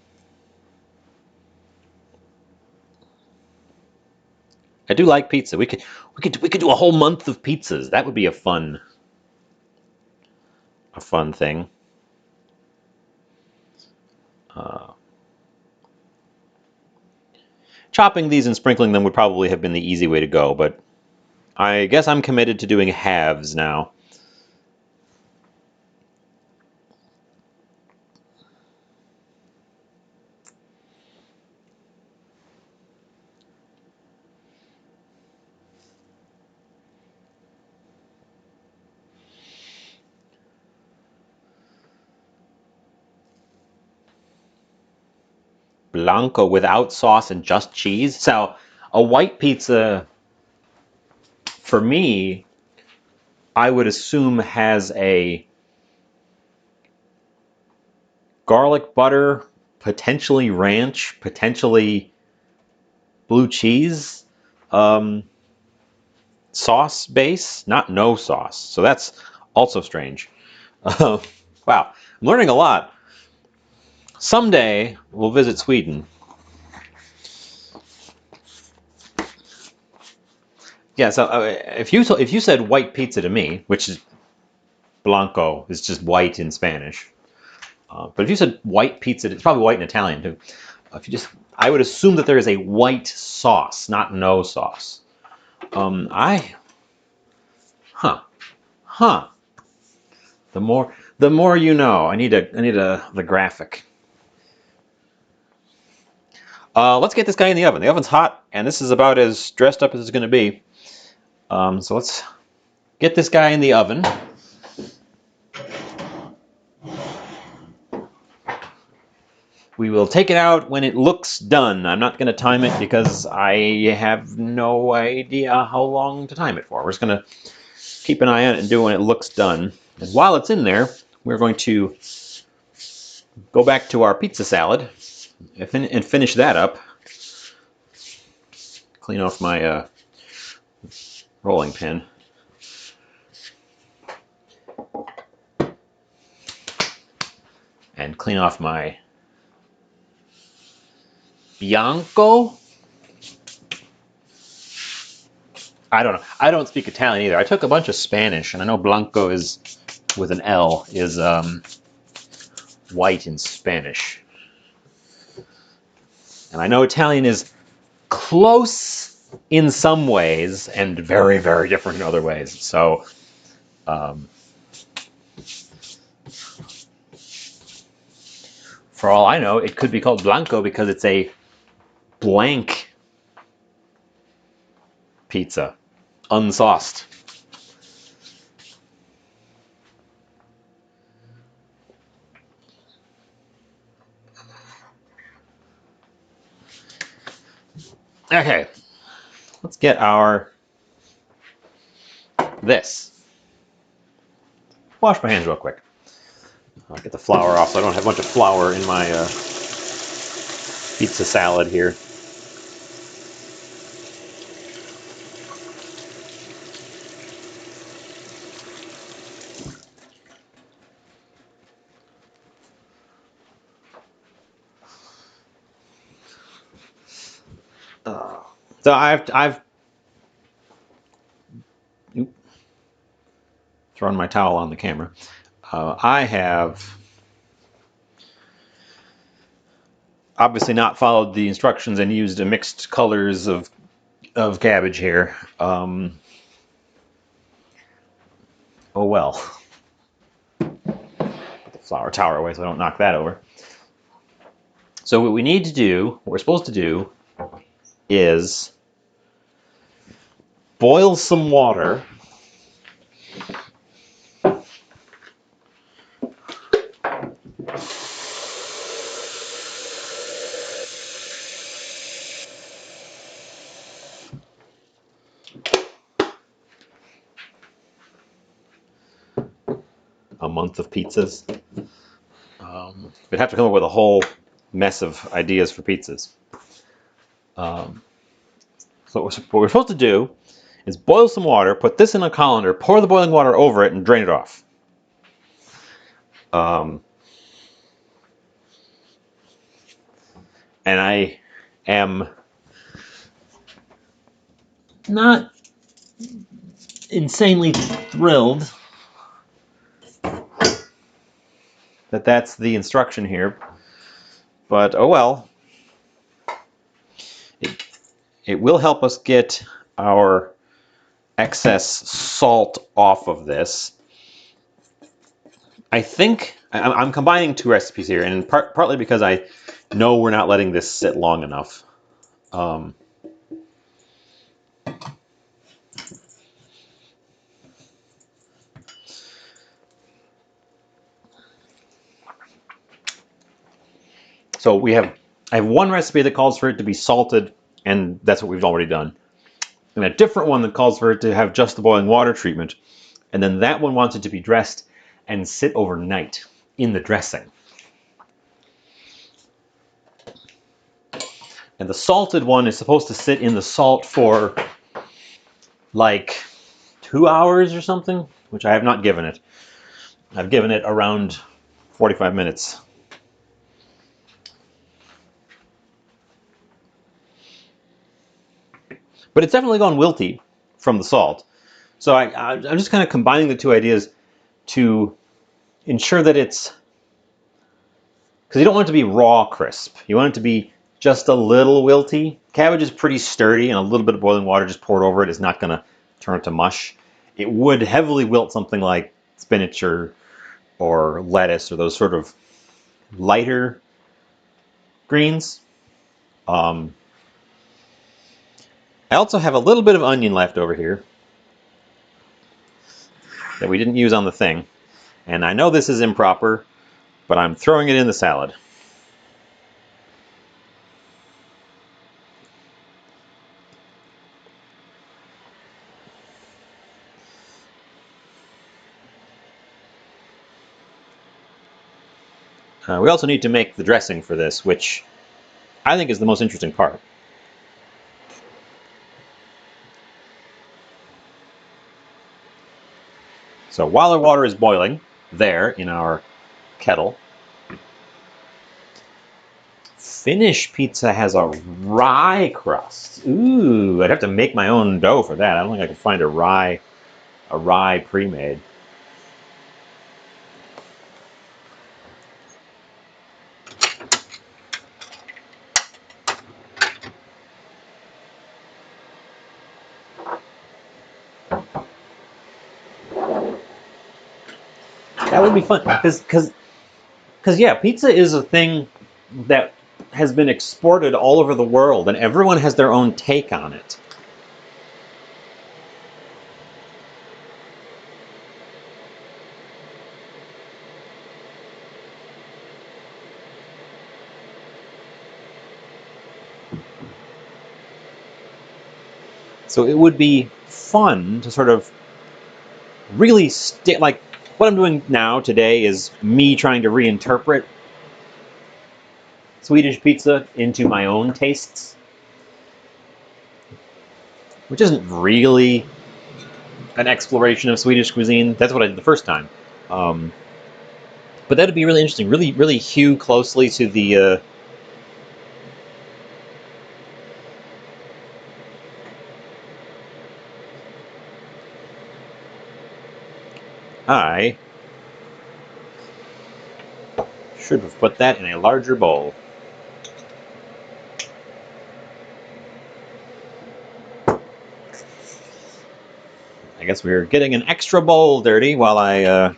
I do like pizza. We could do a whole month of pizzas. That would be a fun thing. Chopping these and sprinkling them would probably have been the easy way to go, but I guess I'm committed to doing halves now. Blanco without sauce and just cheese. So a white pizza, for me, I would assume has a garlic butter, potentially ranch, potentially blue cheese sauce base, not no sauce. So that's also strange. Wow, I'm learning a lot. Someday we'll visit Sweden. Yeah, so if you said white pizza to me, which is blanco, is just white in Spanish. But if you said white pizza, it's probably white in Italian too. I would assume that there is a white sauce, not no sauce. Huh. The more you know. I need the graphic. Let's get this guy in the oven. The oven's hot, and this is about as dressed up as it's going to be. So let's get this guy in the oven. We will take it out when it looks done. I'm not going to time it because I have no idea how long to time it for. We're just going to keep an eye on it and do it when it looks done. And while it's in there, we're going to go back to our pizza salad and finish that up. Clean off my rolling pin. And clean off my Bianco? I don't know. I don't speak Italian either. I took a bunch of Spanish, and I know Blanco is with an L is white in Spanish, and I know Italian is close in some ways and very, very different in other ways. So, for all I know, it could be called Blanco because it's a blank pizza, unsauced. Okay, let's get our this. Wash my hands real quick. I'll get the flour off so I don't have a bunch of flour in my pizza salad here. So I've thrown my towel on the camera. I have obviously not followed the instructions and used a mixed colors of cabbage here. Oh well. Put the flour tower away so I don't knock that over. So what we need to do, what we're supposed to do, is boil some water. A month of pizzas. We'd have to come up with a whole mess of ideas for pizzas. So what we're supposed to do is boil some water, put this in a colander, pour the boiling water over it, and drain it off. And I am not insanely thrilled that that's the instruction here, but oh well. It will help us get our excess salt off of this. I think I'm combining two recipes here, and partly because I know we're not letting this sit long enough. So I have one recipe that calls for it to be salted, and that's what we've already done. And a different one that calls for it to have just the boiling water treatment. And then that one wants it to be dressed and sit overnight in the dressing. And the salted one is supposed to sit in the salt for like 2 hours or something, which I have not given it. I've given it around 45 minutes. But it's definitely gone wilty from the salt. So I'm just kind of combining the two ideas to ensure that it's, because you don't want it to be raw crisp. You want it to be just a little wilty. Cabbage is pretty sturdy, and a little bit of boiling water just poured over it is not going to turn it to mush. It would heavily wilt something like spinach or lettuce or those sort of lighter greens. I also have a little bit of onion left over here that we didn't use on the thing. And I know this is improper, but I'm throwing it in the salad. We also need to make the dressing for this, which I think is the most interesting part. So while our water is boiling there in our kettle, Finnish pizza has a rye crust. Ooh, I'd have to make my own dough for that. I don't think I could find a rye pre-made. That would be fun because yeah, pizza is a thing that has been exported all over the world, and everyone has their own take on it. So it would be fun to sort of really like what I'm doing now today is me trying to reinterpret Swedish pizza into my own tastes, which isn't really an exploration of Swedish cuisine. That's what I did the first time. Um, but that'd be really interesting. Really, really hew closely to the. I should have put that in a larger bowl. I guess we're getting an extra bowl dirty while I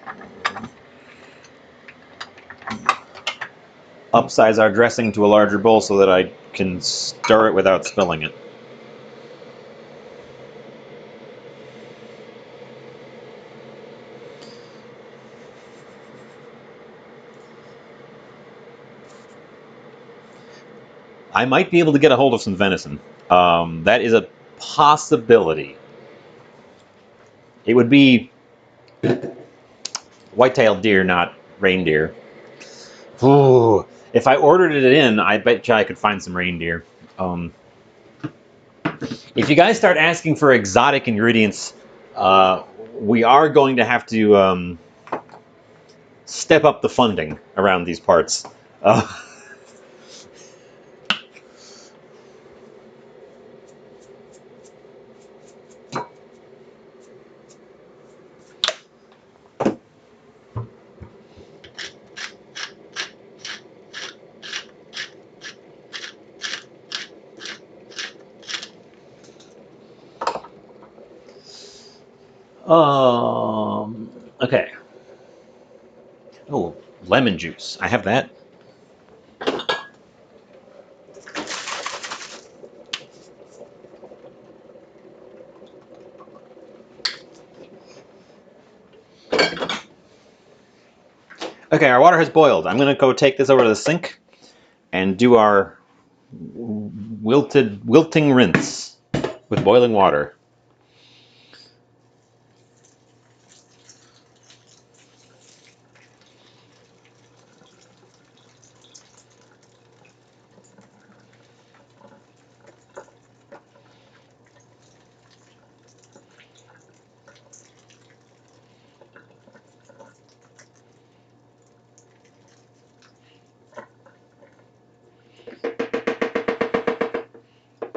upsize our dressing to a larger bowl so that I can stir it without spilling it. I might be able to get a hold of some venison. That is a possibility. It would be white-tailed deer, not reindeer. Ooh, if I ordered it in, I bet you I could find some reindeer. Um, if you guys start asking for exotic ingredients, we are going to have to step up the funding around these parts. Okay. Oh, lemon juice. I have that. Okay, our water has boiled. I'm gonna go take this over to the sink and do our wilting rinse with boiling water.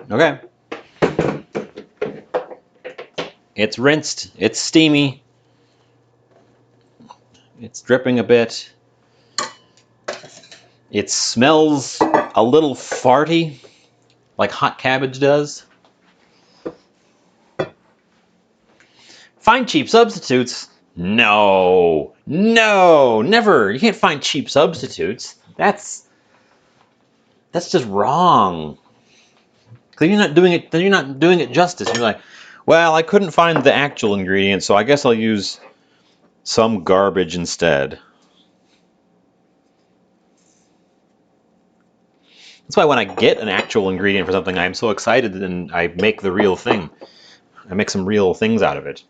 Okay. It's rinsed. It's steamy. It's dripping a bit. It smells a little farty, like hot cabbage does. Find cheap substitutes? No. No, never. You can't find cheap substitutes. That's just wrong. Because you're not doing it. Then you're not doing it justice. You're like, well, I couldn't find the actual ingredient, so I guess I'll use some garbage instead. That's why when I get an actual ingredient for something, I'm so excited and I make the real thing. I make some real things out of it.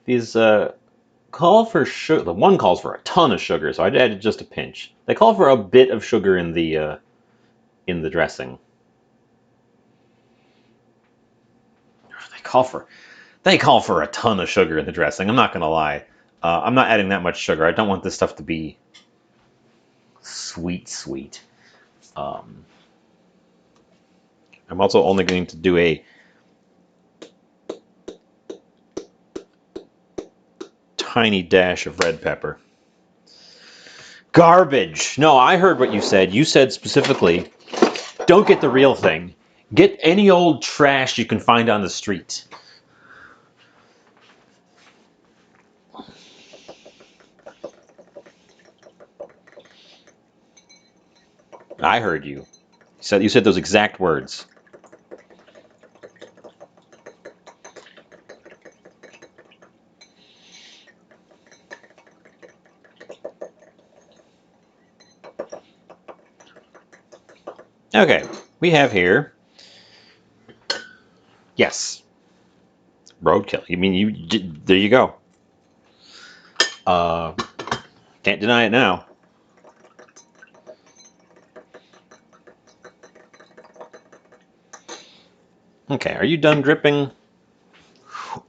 These call for sugar. The one calls for a ton of sugar, so I added just a pinch. They call for a bit of sugar in the dressing. They call for a ton of sugar in the dressing. I'm not gonna lie. I'm not adding that much sugar. I don't want this stuff to be sweet, sweet. Um, I'm also only going to do a tiny dash of red pepper. Garbage. No, I heard what you said. You said specifically, don't get the real thing. Get any old trash you can find on the street. I heard you. You said those exact words. Okay, we have here. Yes, roadkill. You mean you? There you go. Uh, can't deny it now. Okay, are you done dripping?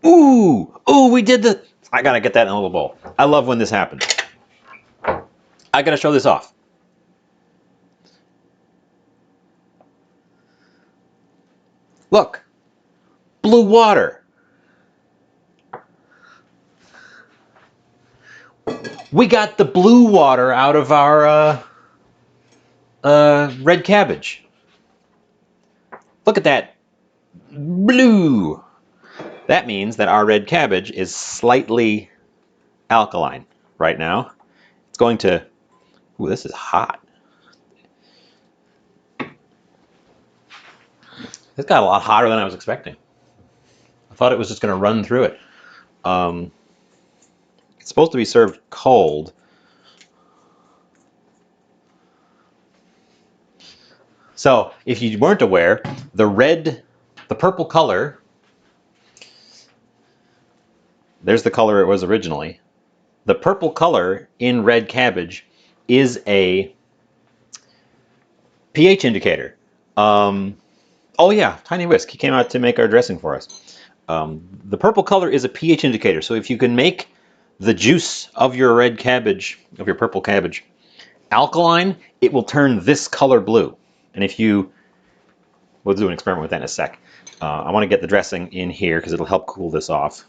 Ooh, ooh, we did the. I gotta get that in a little bowl. I love when this happens. I gotta show this off. Look, blue water. We got the blue water out of our red cabbage. Look at that blue. That means that our red cabbage is slightly alkaline right now. It's going to. Ooh, this is hot. It's got a lot hotter than I was expecting. I thought it was just going to run through it. It's supposed to be served cold. So, if you weren't aware, the purple color, there's the color it was originally. The purple color in red cabbage is a pH indicator. Oh yeah, Tiny Whisk. He came out to make our dressing for us. The purple color is a pH indicator. So if you can make the juice of your red cabbage, of your purple cabbage, alkaline, it will turn this color blue. And if you, we'll do an experiment with that in a sec. I want to get the dressing in here because it'll help cool this off.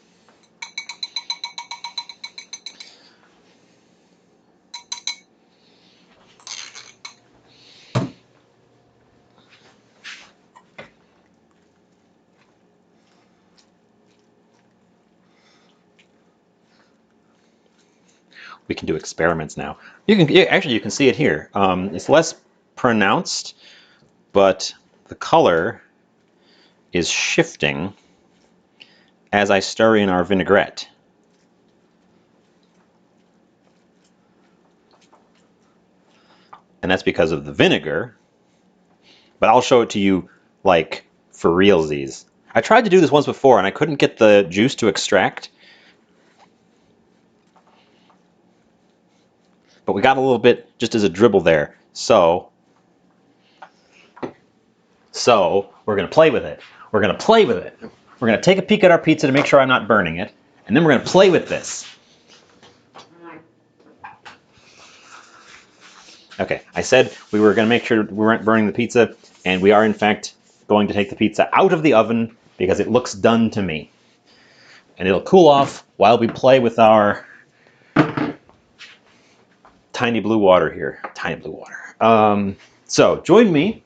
We can do experiments now. You can see it here. It's less pronounced, but the color is shifting as I stir in our vinaigrette. And that's because of the vinegar. But I'll show it to you like for realsies. I tried to do this once before and I couldn't get the juice to extract. But we got a little bit just as a dribble there. So we're going to play with it. We're going to play with it. We're going to take a peek at our pizza to make sure I'm not burning it. And then we're going to play with this. Okay, I said we were going to make sure we weren't burning the pizza. And we are, in fact, going to take the pizza out of the oven because it looks done to me. And it'll cool off while we play with our tiny blue water here. Tiny blue water. So join me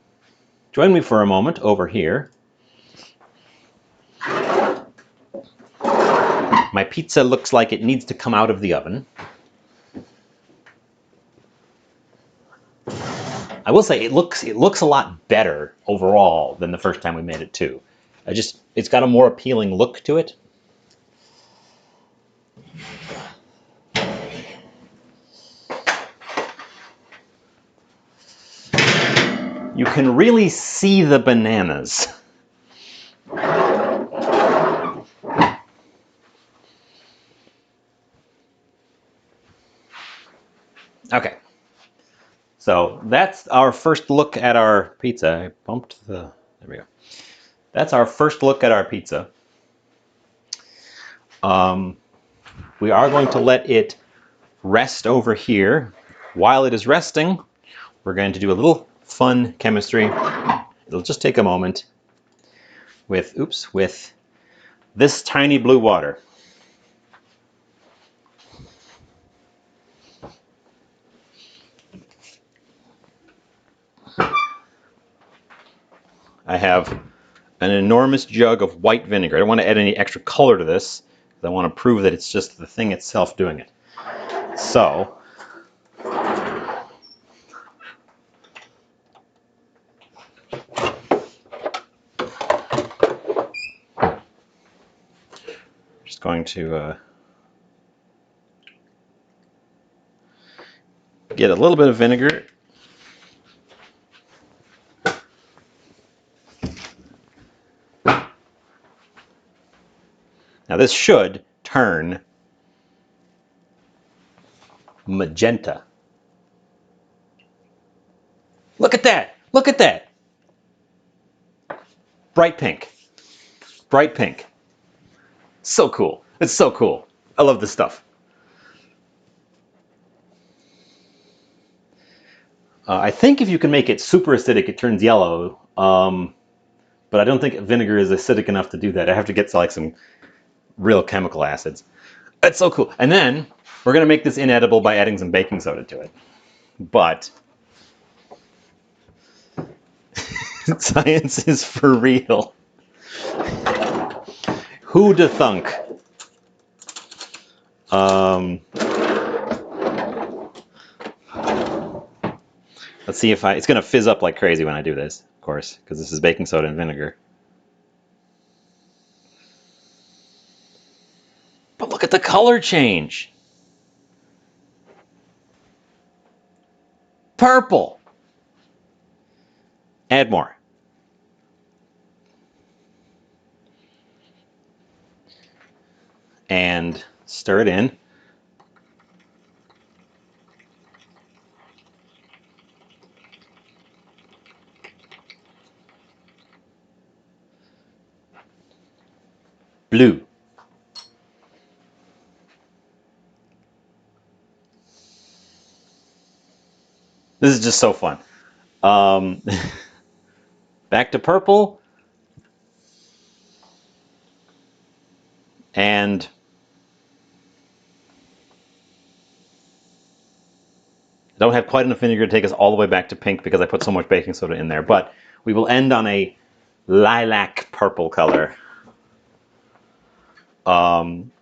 for a moment over here. My pizza looks like it needs to come out of the oven. I will say it looks a lot better overall than the first time we made it too. It's got a more appealing look to it. You can really see the bananas. Okay. So that's our first look at our pizza. I bumped the, there we go. That's our first look at our pizza. We are going to let it rest over here. While it is resting, we're going to do a little fun chemistry. It'll just take a moment with this tiny blue water. I have an enormous jug of white vinegar. I don't want to add any extra color to this, because I want to prove that it's just the thing itself doing it. So, just going to get a little bit of vinegar. Now this should turn magenta. Look at that! Look at that! Bright pink. Bright pink. So cool. It's so cool. I love this stuff. I think if you can make it super acidic, it turns yellow. But I don't think vinegar is acidic enough to do that. I have to get like some real chemical acids. It's so cool. And then we're going to make this inedible by adding some baking soda to it. But science is for real. Who'da thunk? Let's see if it's going to fizz up like crazy when I do this, of course, because this is baking soda and vinegar. But look at the color change. Purple. Add more. And stir it in. Blue. This is just so fun. Back to purple. And I don't have quite enough vinegar to take us all the way back to pink because I put so much baking soda in there. But we will end on a lilac purple color. I'm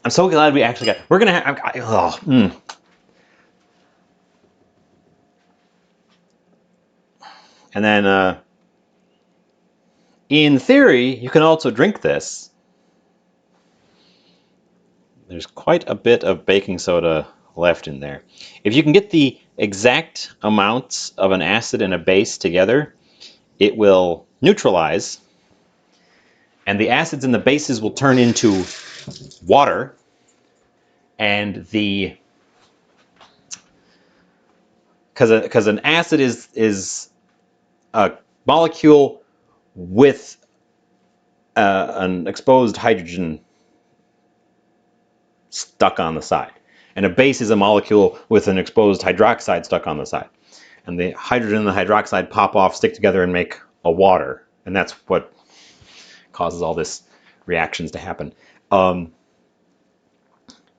so glad we actually got. We're gonna have. And then, in theory, you can also drink this. There's quite a bit of baking soda left in there. If you can get the exact amounts of an acid and a base together, it will neutralize, and the acids and the bases will turn into water, and because an acid is a molecule with an exposed hydrogen stuck on the side. And a base is a molecule with an exposed hydroxide stuck on the side. And the hydrogen and the hydroxide pop off, stick together, and make a water. And that's what causes all this reactions to happen.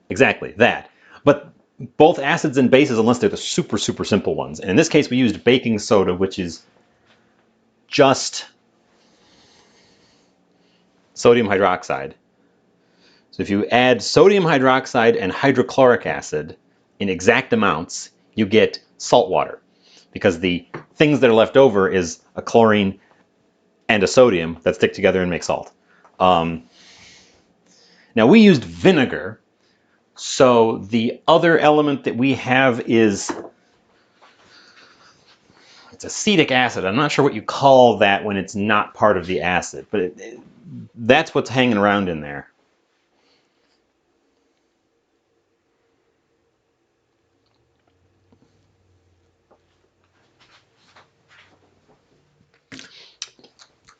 Exactly, that. But both acids and bases, unless they're the super, super simple ones. And in this case, we used baking soda, which is just sodium hydroxide. So if you add sodium hydroxide and hydrochloric acid in exact amounts, you get salt water, because the things that are left over is a chlorine and a sodium that stick together and make salt. Now we used vinegar, so the other element that we have is it's acetic acid. I'm not sure what you call that when it's not part of the acid, but that's what's hanging around in there.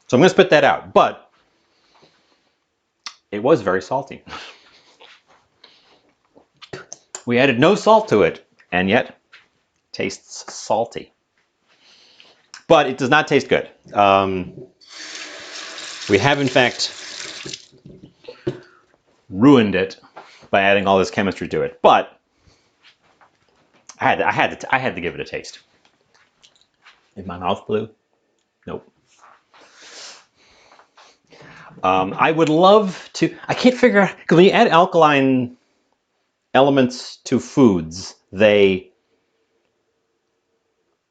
So I'm going to spit that out, but it was very salty. We added no salt to it, and yet tastes salty. But it does not taste good. We have, in fact, ruined it by adding all this chemistry to it. But I had to give it a taste. Is my mouth blue? Nope. I would love to. I can't figure out, because when you add alkaline elements to foods, they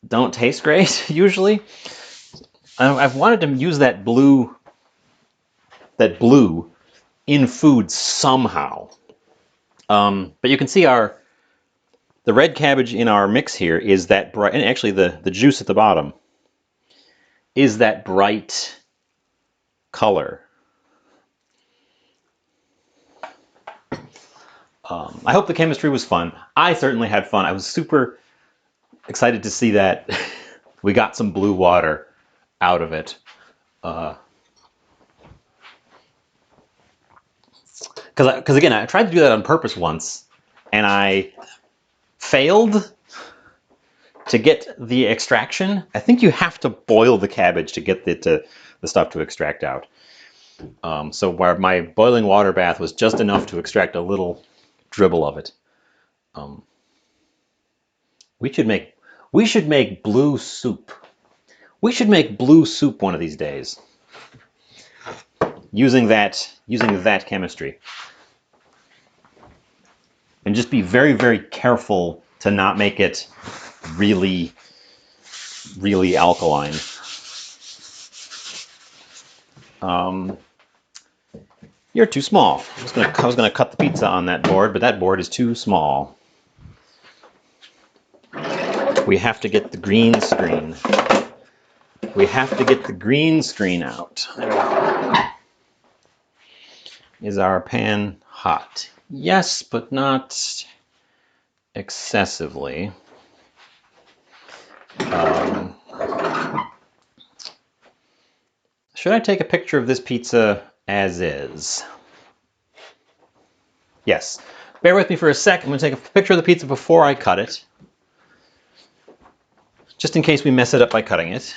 don't taste great usually. I've wanted to use that blue in food somehow. But you can see the red cabbage in our mix here is that bright, and actually the juice at the bottom is that bright color. I hope the chemistry was fun. I certainly had fun. I was super excited to see that we got some blue water out of it. Because again, I tried to do that on purpose once, and I failed to get the extraction. I think you have to boil the cabbage to get the stuff to extract out. So where my boiling water bath was just enough to extract a little dribble of it. We should make blue soup. We should make blue soup one of these days, using that chemistry. And just be very, very careful to not make it really, really alkaline. You're too small. I was gonna cut the pizza on that board, but that board is too small. We have to get the green screen. We have to get the green screen out. Is our pan hot? Yes, but not excessively. Should I take a picture of this pizza as is? Yes. Bear with me for a sec. I'm going to take a picture of the pizza before I cut it, just in case we mess it up by cutting it.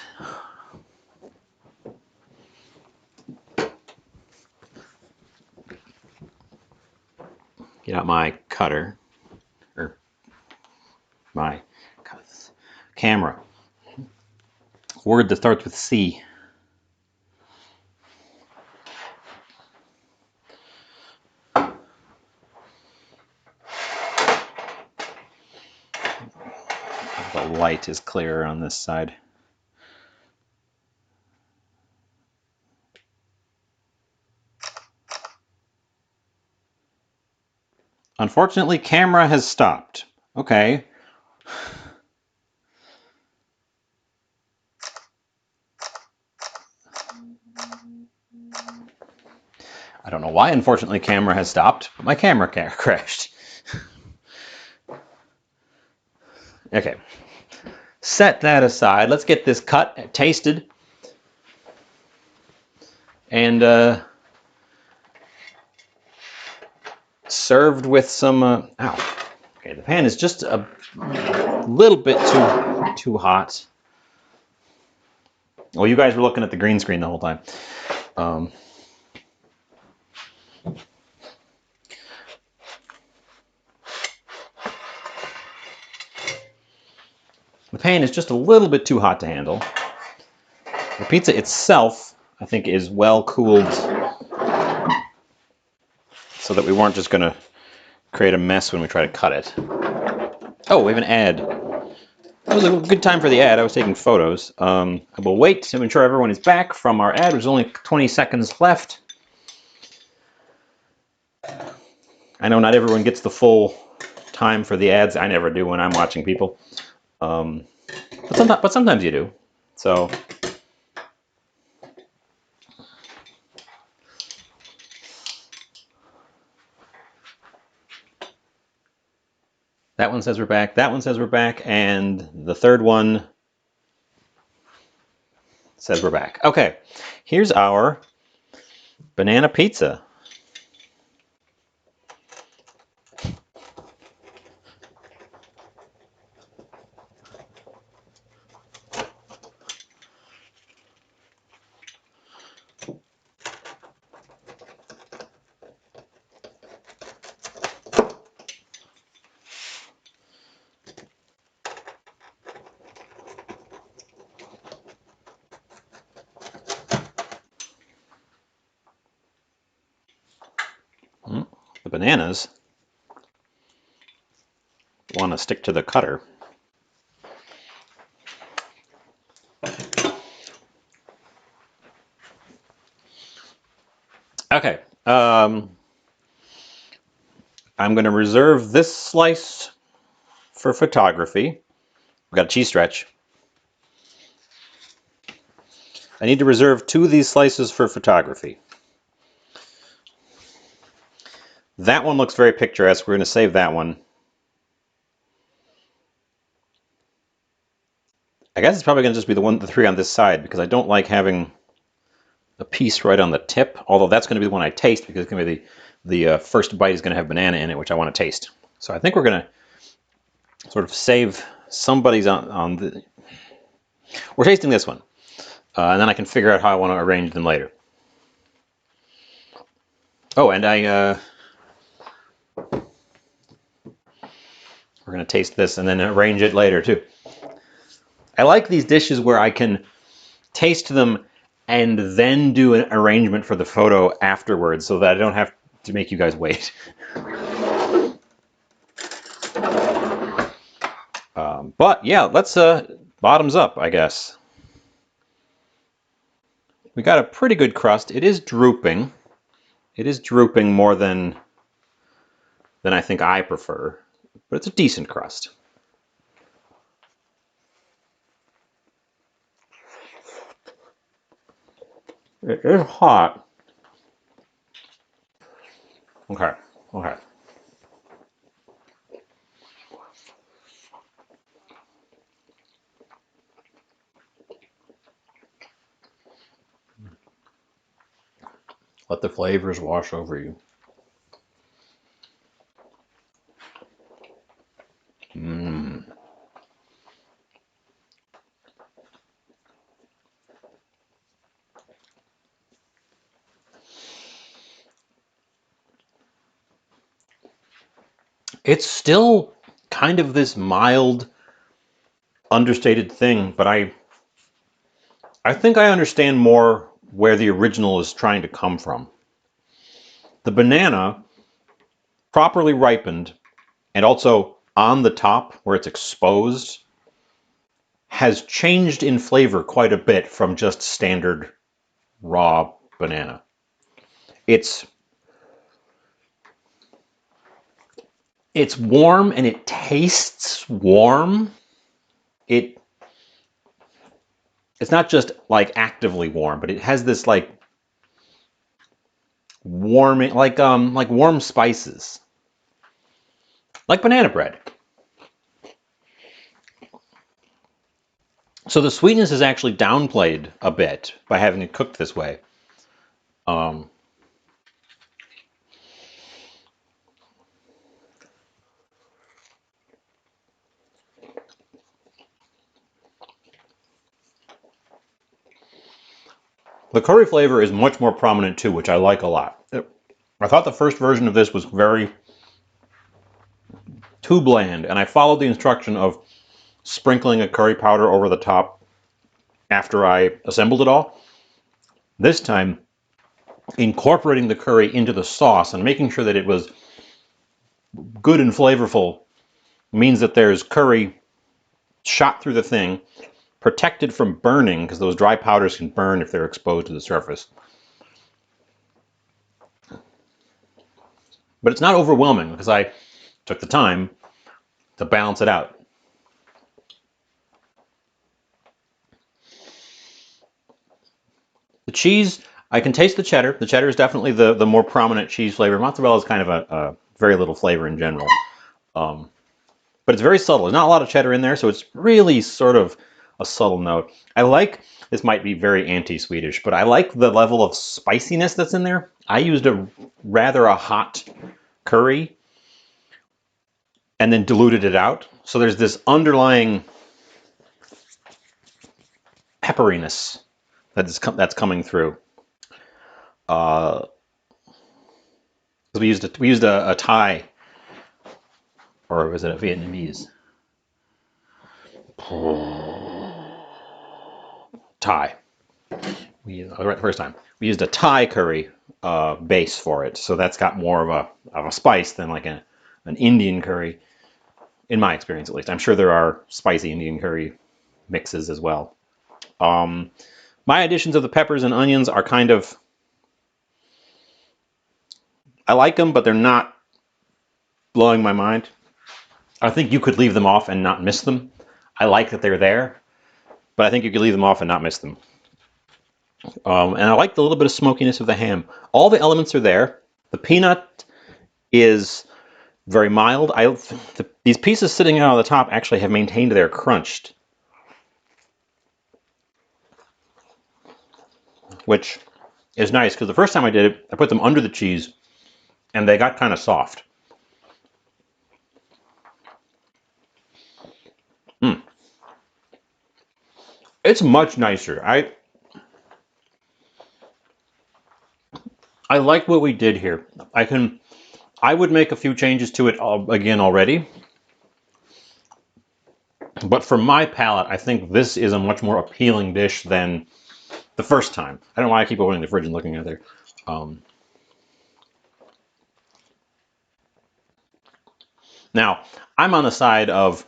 Get out my cutter, or my camera. Word that starts with C. The light is clearer on this side. Unfortunately, camera has stopped. Okay. I don't know why, unfortunately, camera has stopped, but my camera crashed. Okay. Set that aside. Let's get this cut, tasted, and served with some. Ow. Okay, the pan is just a little bit too hot. Well, you guys were looking at the green screen the whole time. The pan is just a little bit too hot to handle. The pizza itself, I think, is well cooled, so that we weren't just going to create a mess when we try to cut it. Oh, we have an ad. That was a good time for the ad. I was taking photos. I will wait to ensure everyone is back from our ad. There's only 20 seconds left. I know not everyone gets the full time for the ads. I never do when I'm watching people. But sometimes you do. So that one says we're back. That one says we're back. And the third one says we're back. Okay, here's our banana pizza. the bananas want to stick to the cutter. Okay, I'm going to reserve this slice for photography. We've got a cheese stretch. I need to reserve 2 of these slices for photography. That one looks very picturesque. We're going to save that one. I guess it's probably going to just be the 3 on this side because I don't like having a piece right on the tip. Although that's going to be the one I taste because it's going to be the first bite is going to have banana in it, which I want to taste. So I think we're going to sort of save somebody's on the. We're tasting this one, and then I can figure out how I want to arrange them later. Oh, and we're going to taste this and then arrange it later too. I like these dishes where I can taste them and then do an arrangement for the photo afterwards so that I don't have to make you guys wait. But yeah, let's bottoms up, I guess. We got a pretty good crust. It is drooping. It is drooping more than I think I prefer, but it's a decent crust. It is hot. Okay, okay. Let the flavors wash over you. Mmm. It's still kind of this mild, understated thing, but I think I understand more where the original is trying to come from. The banana, properly ripened, and also on the top where it's exposed, has changed in flavor quite a bit from just standard raw banana. It's warm and it tastes warm. It's not just like actively warm, but it has this like warming, like warm spices, like banana bread. So the sweetness is actually downplayed a bit by having it cooked this way. The curry flavor is much more prominent too, which I like a lot. I thought the first version of this was very too bland, and I followed the instruction of sprinkling a curry powder over the top after I assembled it all. This time, incorporating the curry into the sauce and making sure that it was good and flavorful means that there's curry shot through the thing, protected from burning, because those dry powders can burn if they're exposed to the surface. But it's not overwhelming because I took the time to balance it out. The cheese, I can taste the cheddar. The cheddar is definitely the more prominent cheese flavor. Mozzarella is kind of a very little flavor in general. But it's very subtle. There's not a lot of cheddar in there, so it's really sort of a subtle note. I like, this might be very anti-Swedish, but I like the level of spiciness that's in there. I used a hot curry and then diluted it out. So there's this underlying pepperiness that's coming through. We used a Thai, or was it a Vietnamese? Thai. Right the first time. We used a Thai curry base for it, so that's got more of a spice than like an Indian curry, in my experience at least. I'm sure there are spicy Indian curry mixes as well. Um, my additions of the peppers and onions are kind of, I like them, but they're not blowing my mind. I think you could leave them off and not miss them. I like that they're there, but I think you could leave them off and not miss them. And I like the little bit of smokiness of the ham. All the elements are there. The peanut is very mild. These pieces sitting out on the top actually have maintained their crunch, which is nice because the first time I did it, I put them under the cheese and they got kind of soft. Mm. It's much nicer. I like what we did here. I would make a few changes to it again already. But for my palate, I think this is a much more appealing dish than the first time. I don't know why I keep opening the fridge and looking at there. Um, Now, I'm on the side of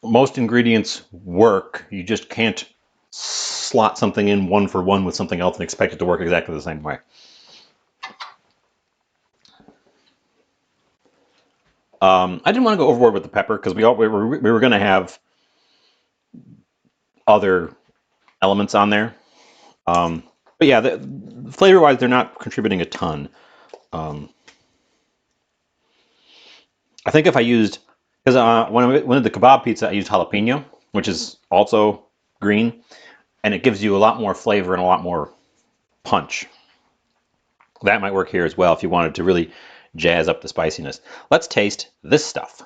most ingredients work. You just can't slot something in one for one with something else and expect it to work exactly the same way. I didn't want to go overboard with the pepper because we were going to have other elements on there. But yeah, flavor-wise, they're not contributing a ton. Um, I think if I used, because when I did the kebab pizza, I used jalapeno, which is also green, and it gives you a lot more flavor and a lot more punch. That might work here as well if you wanted to really jazz up the spiciness. Let's taste this stuff.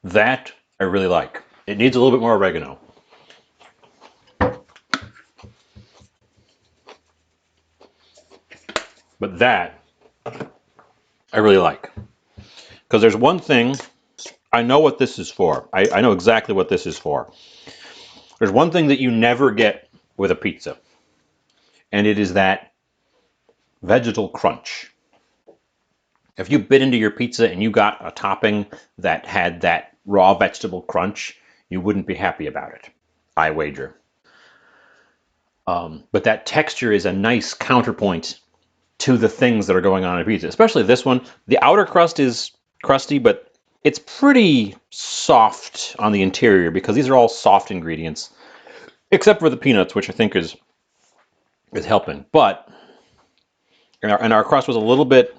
That I really like. It needs a little bit more oregano. But that I really like. Because there's one thing, I know what this is for. I know exactly what this is for. There's one thing that you never get with a pizza, and it is that vegetal crunch. If you bit into your pizza and you got a topping that had that raw vegetable crunch, you wouldn't be happy about it, I wager. But that texture is a nice counterpoint to the things that are going on in pizza, especially this one. The outer crust is crusty, but it's pretty soft on the interior because these are all soft ingredients, except for the peanuts, which I think is helping. But and our crust was a little bit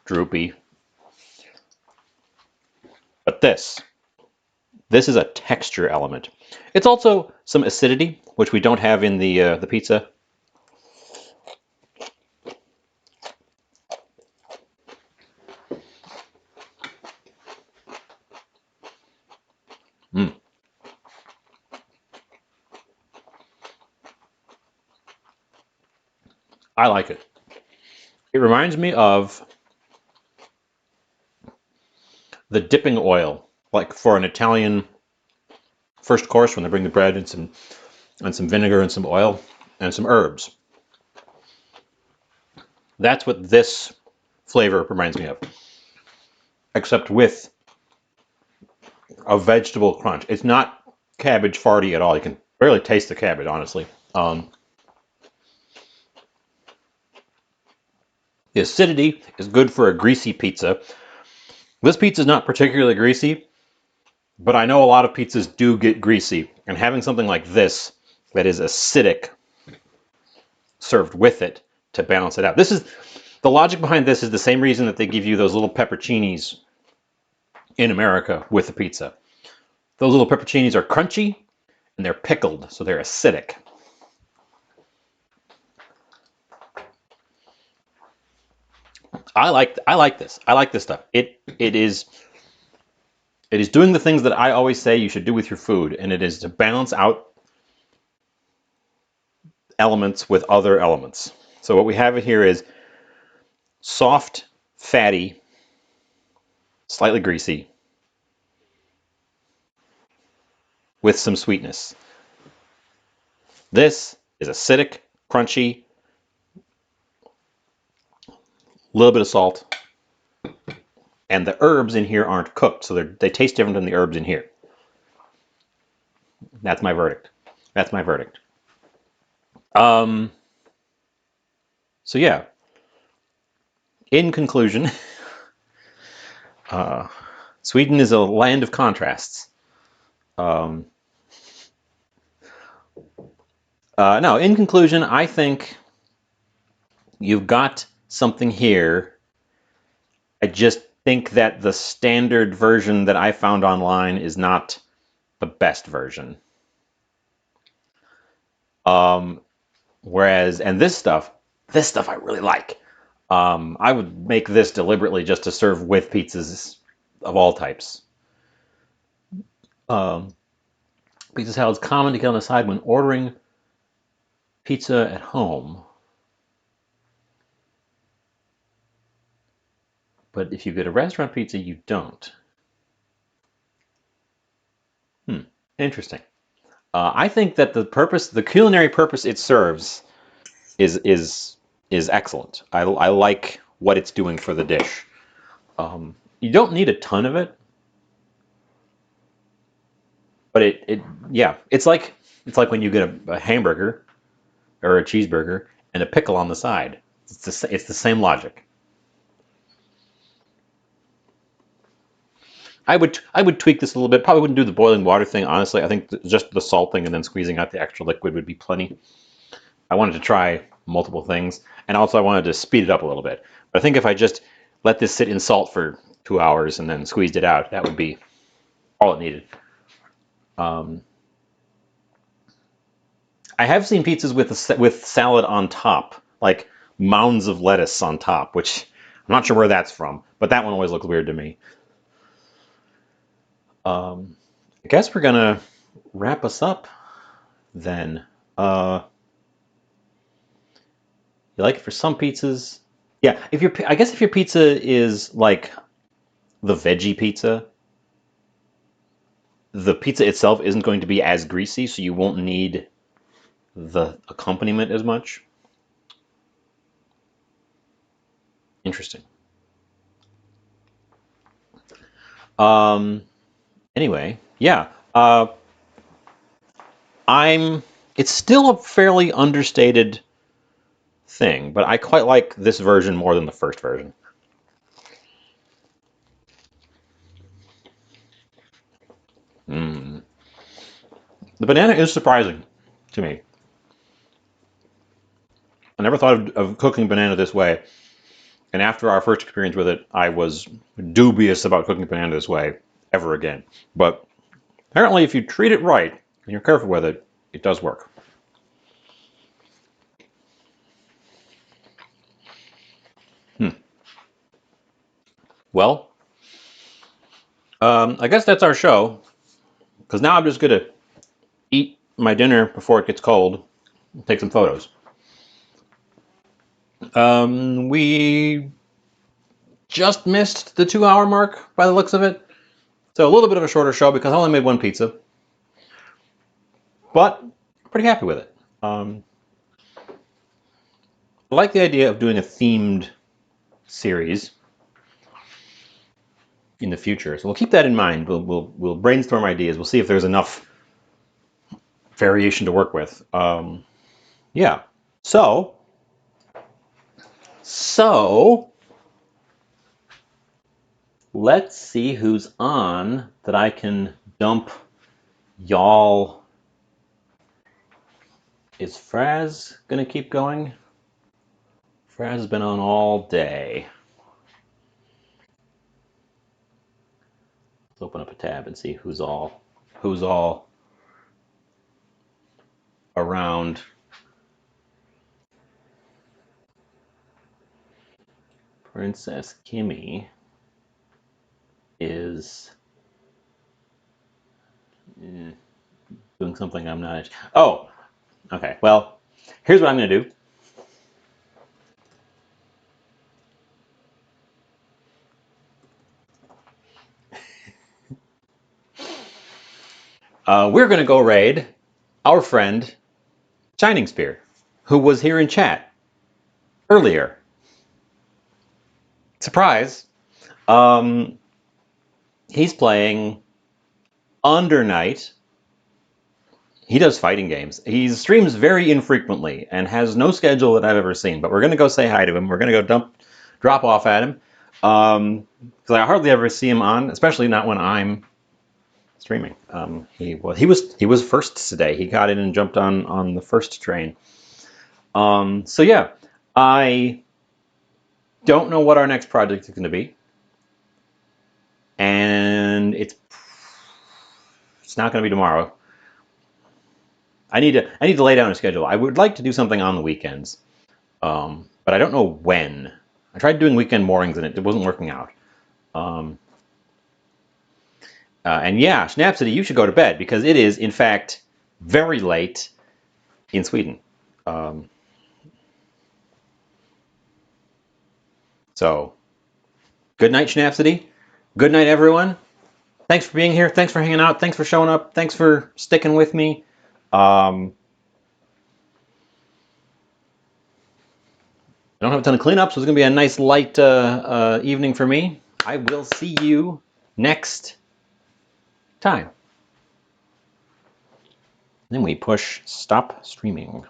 droopy, but this is a texture element. It's also some acidity, which we don't have in the pizza. Mm, I like it. It reminds me of the dipping oil, like for an Italian first course when they bring the bread and some vinegar and some oil and some herbs. That's what this flavor reminds me of, except with a vegetable crunch. It's not cabbage farty at all. You can barely taste the cabbage, honestly. The acidity is good for a greasy pizza. This pizza is not particularly greasy, but I know a lot of pizzas do get greasy, and having something like this that is acidic served with it to balance it out. This is the logic behind this is the same reason that they give you those little pepperoncinis in America with the pizza. Those little pepperoncinis are crunchy and they're pickled, so they're acidic. I like this. I like this stuff. It is It is doing the things that I always say you should do with your food, and it is to balance out elements with other elements. So what we have here is soft, fatty, slightly greasy, with some sweetness. This is acidic, crunchy, a little bit of salt, and the herbs in here aren't cooked, so they taste different than the herbs in here. That's my verdict. That's my verdict. Um, so yeah, in conclusion, uh, Sweden is a land of contrasts. Um, no, in conclusion, I think you've got something here. I just think that the standard version that I found online is not the best version. Um, Whereas, and this stuff I really like. I would make this deliberately just to serve with pizzas of all types. Um, Pizza salad is common to get on the side when ordering pizza at home. But if you get a restaurant pizza, you don't. Interesting. I think that the culinary purpose it serves, is is is excellent. I like what it's doing for the dish. You don't need a ton of it, but it yeah, it's like when you get a hamburger or a cheeseburger and a pickle on the side. It's the same logic. I would tweak this a little bit. Probably wouldn't do the boiling water thing, honestly. I think just the salt thing and then squeezing out the extra liquid would be plenty. I wanted to try multiple things, and also I wanted to speed it up a little bit. But I think if I just let this sit in salt for 2 hours and then squeezed it out, that would be all it needed. Um, I have seen pizzas with salad on top, like mounds of lettuce on top, which I'm not sure where that's from, but that one always looks weird to me. Um, I guess we're gonna wrap us up then. Uh, you like it for some pizzas? Yeah, I guess if your pizza is like the veggie pizza, the pizza itself isn't going to be as greasy, so you won't need the accompaniment as much. Interesting. Um, anyway, yeah. I'm. It's still a fairly understated thing, but I quite like this version more than the first version. Mm. The banana is surprising to me. I never thought of cooking banana this way, and after our first experience with it, I was dubious about cooking banana this way ever again. But apparently, if you treat it right and you're careful with it, it does work. Hmm. Well, I guess that's our show, because now I'm just going to eat my dinner before it gets cold and take some photos. We just missed the 2 hour mark by the looks of it. So a little bit of a shorter show because I only made one pizza, but pretty happy with it. I like the idea of doing a themed series in the future, so we'll keep that in mind. We'll brainstorm ideas. We'll see if there's enough variation to work with. Yeah. So so let's see who's on that I can dump y'all. Is Fraz gonna keep going? Fraz has been on all day. Let's open up a tab and see who's all around. Princess Kimmy is something I'm not. Oh, okay. Well, here's what I'm going to do. We're going to go raid our friend Shining Spear, who was here in chat earlier. Surprise! Um, he's playing Under Night. He does fighting games. He streams very infrequently and has no schedule that I've ever seen. But we're going to go say hi to him. We're going to go drop off at him. Because I hardly ever see him on, especially not when I'm streaming. He was first today. He got in and jumped on the first train. So yeah, I don't know what our next project is going to be, and it's not going to be tomorrow. I need to lay down a schedule. I would like to do something on the weekends, but I don't know when. I tried doing weekend mornings and it wasn't working out. And yeah, Snapcity, you should go to bed because it is, in fact, very late in Sweden. So, good night, Snapcity. Good night, everyone. Thanks for being here. Thanks for hanging out. Thanks for showing up. Thanks for sticking with me. I don't have a ton of cleanup, so it's going to be a nice light evening for me. I will see you next time. Then we push stop streaming.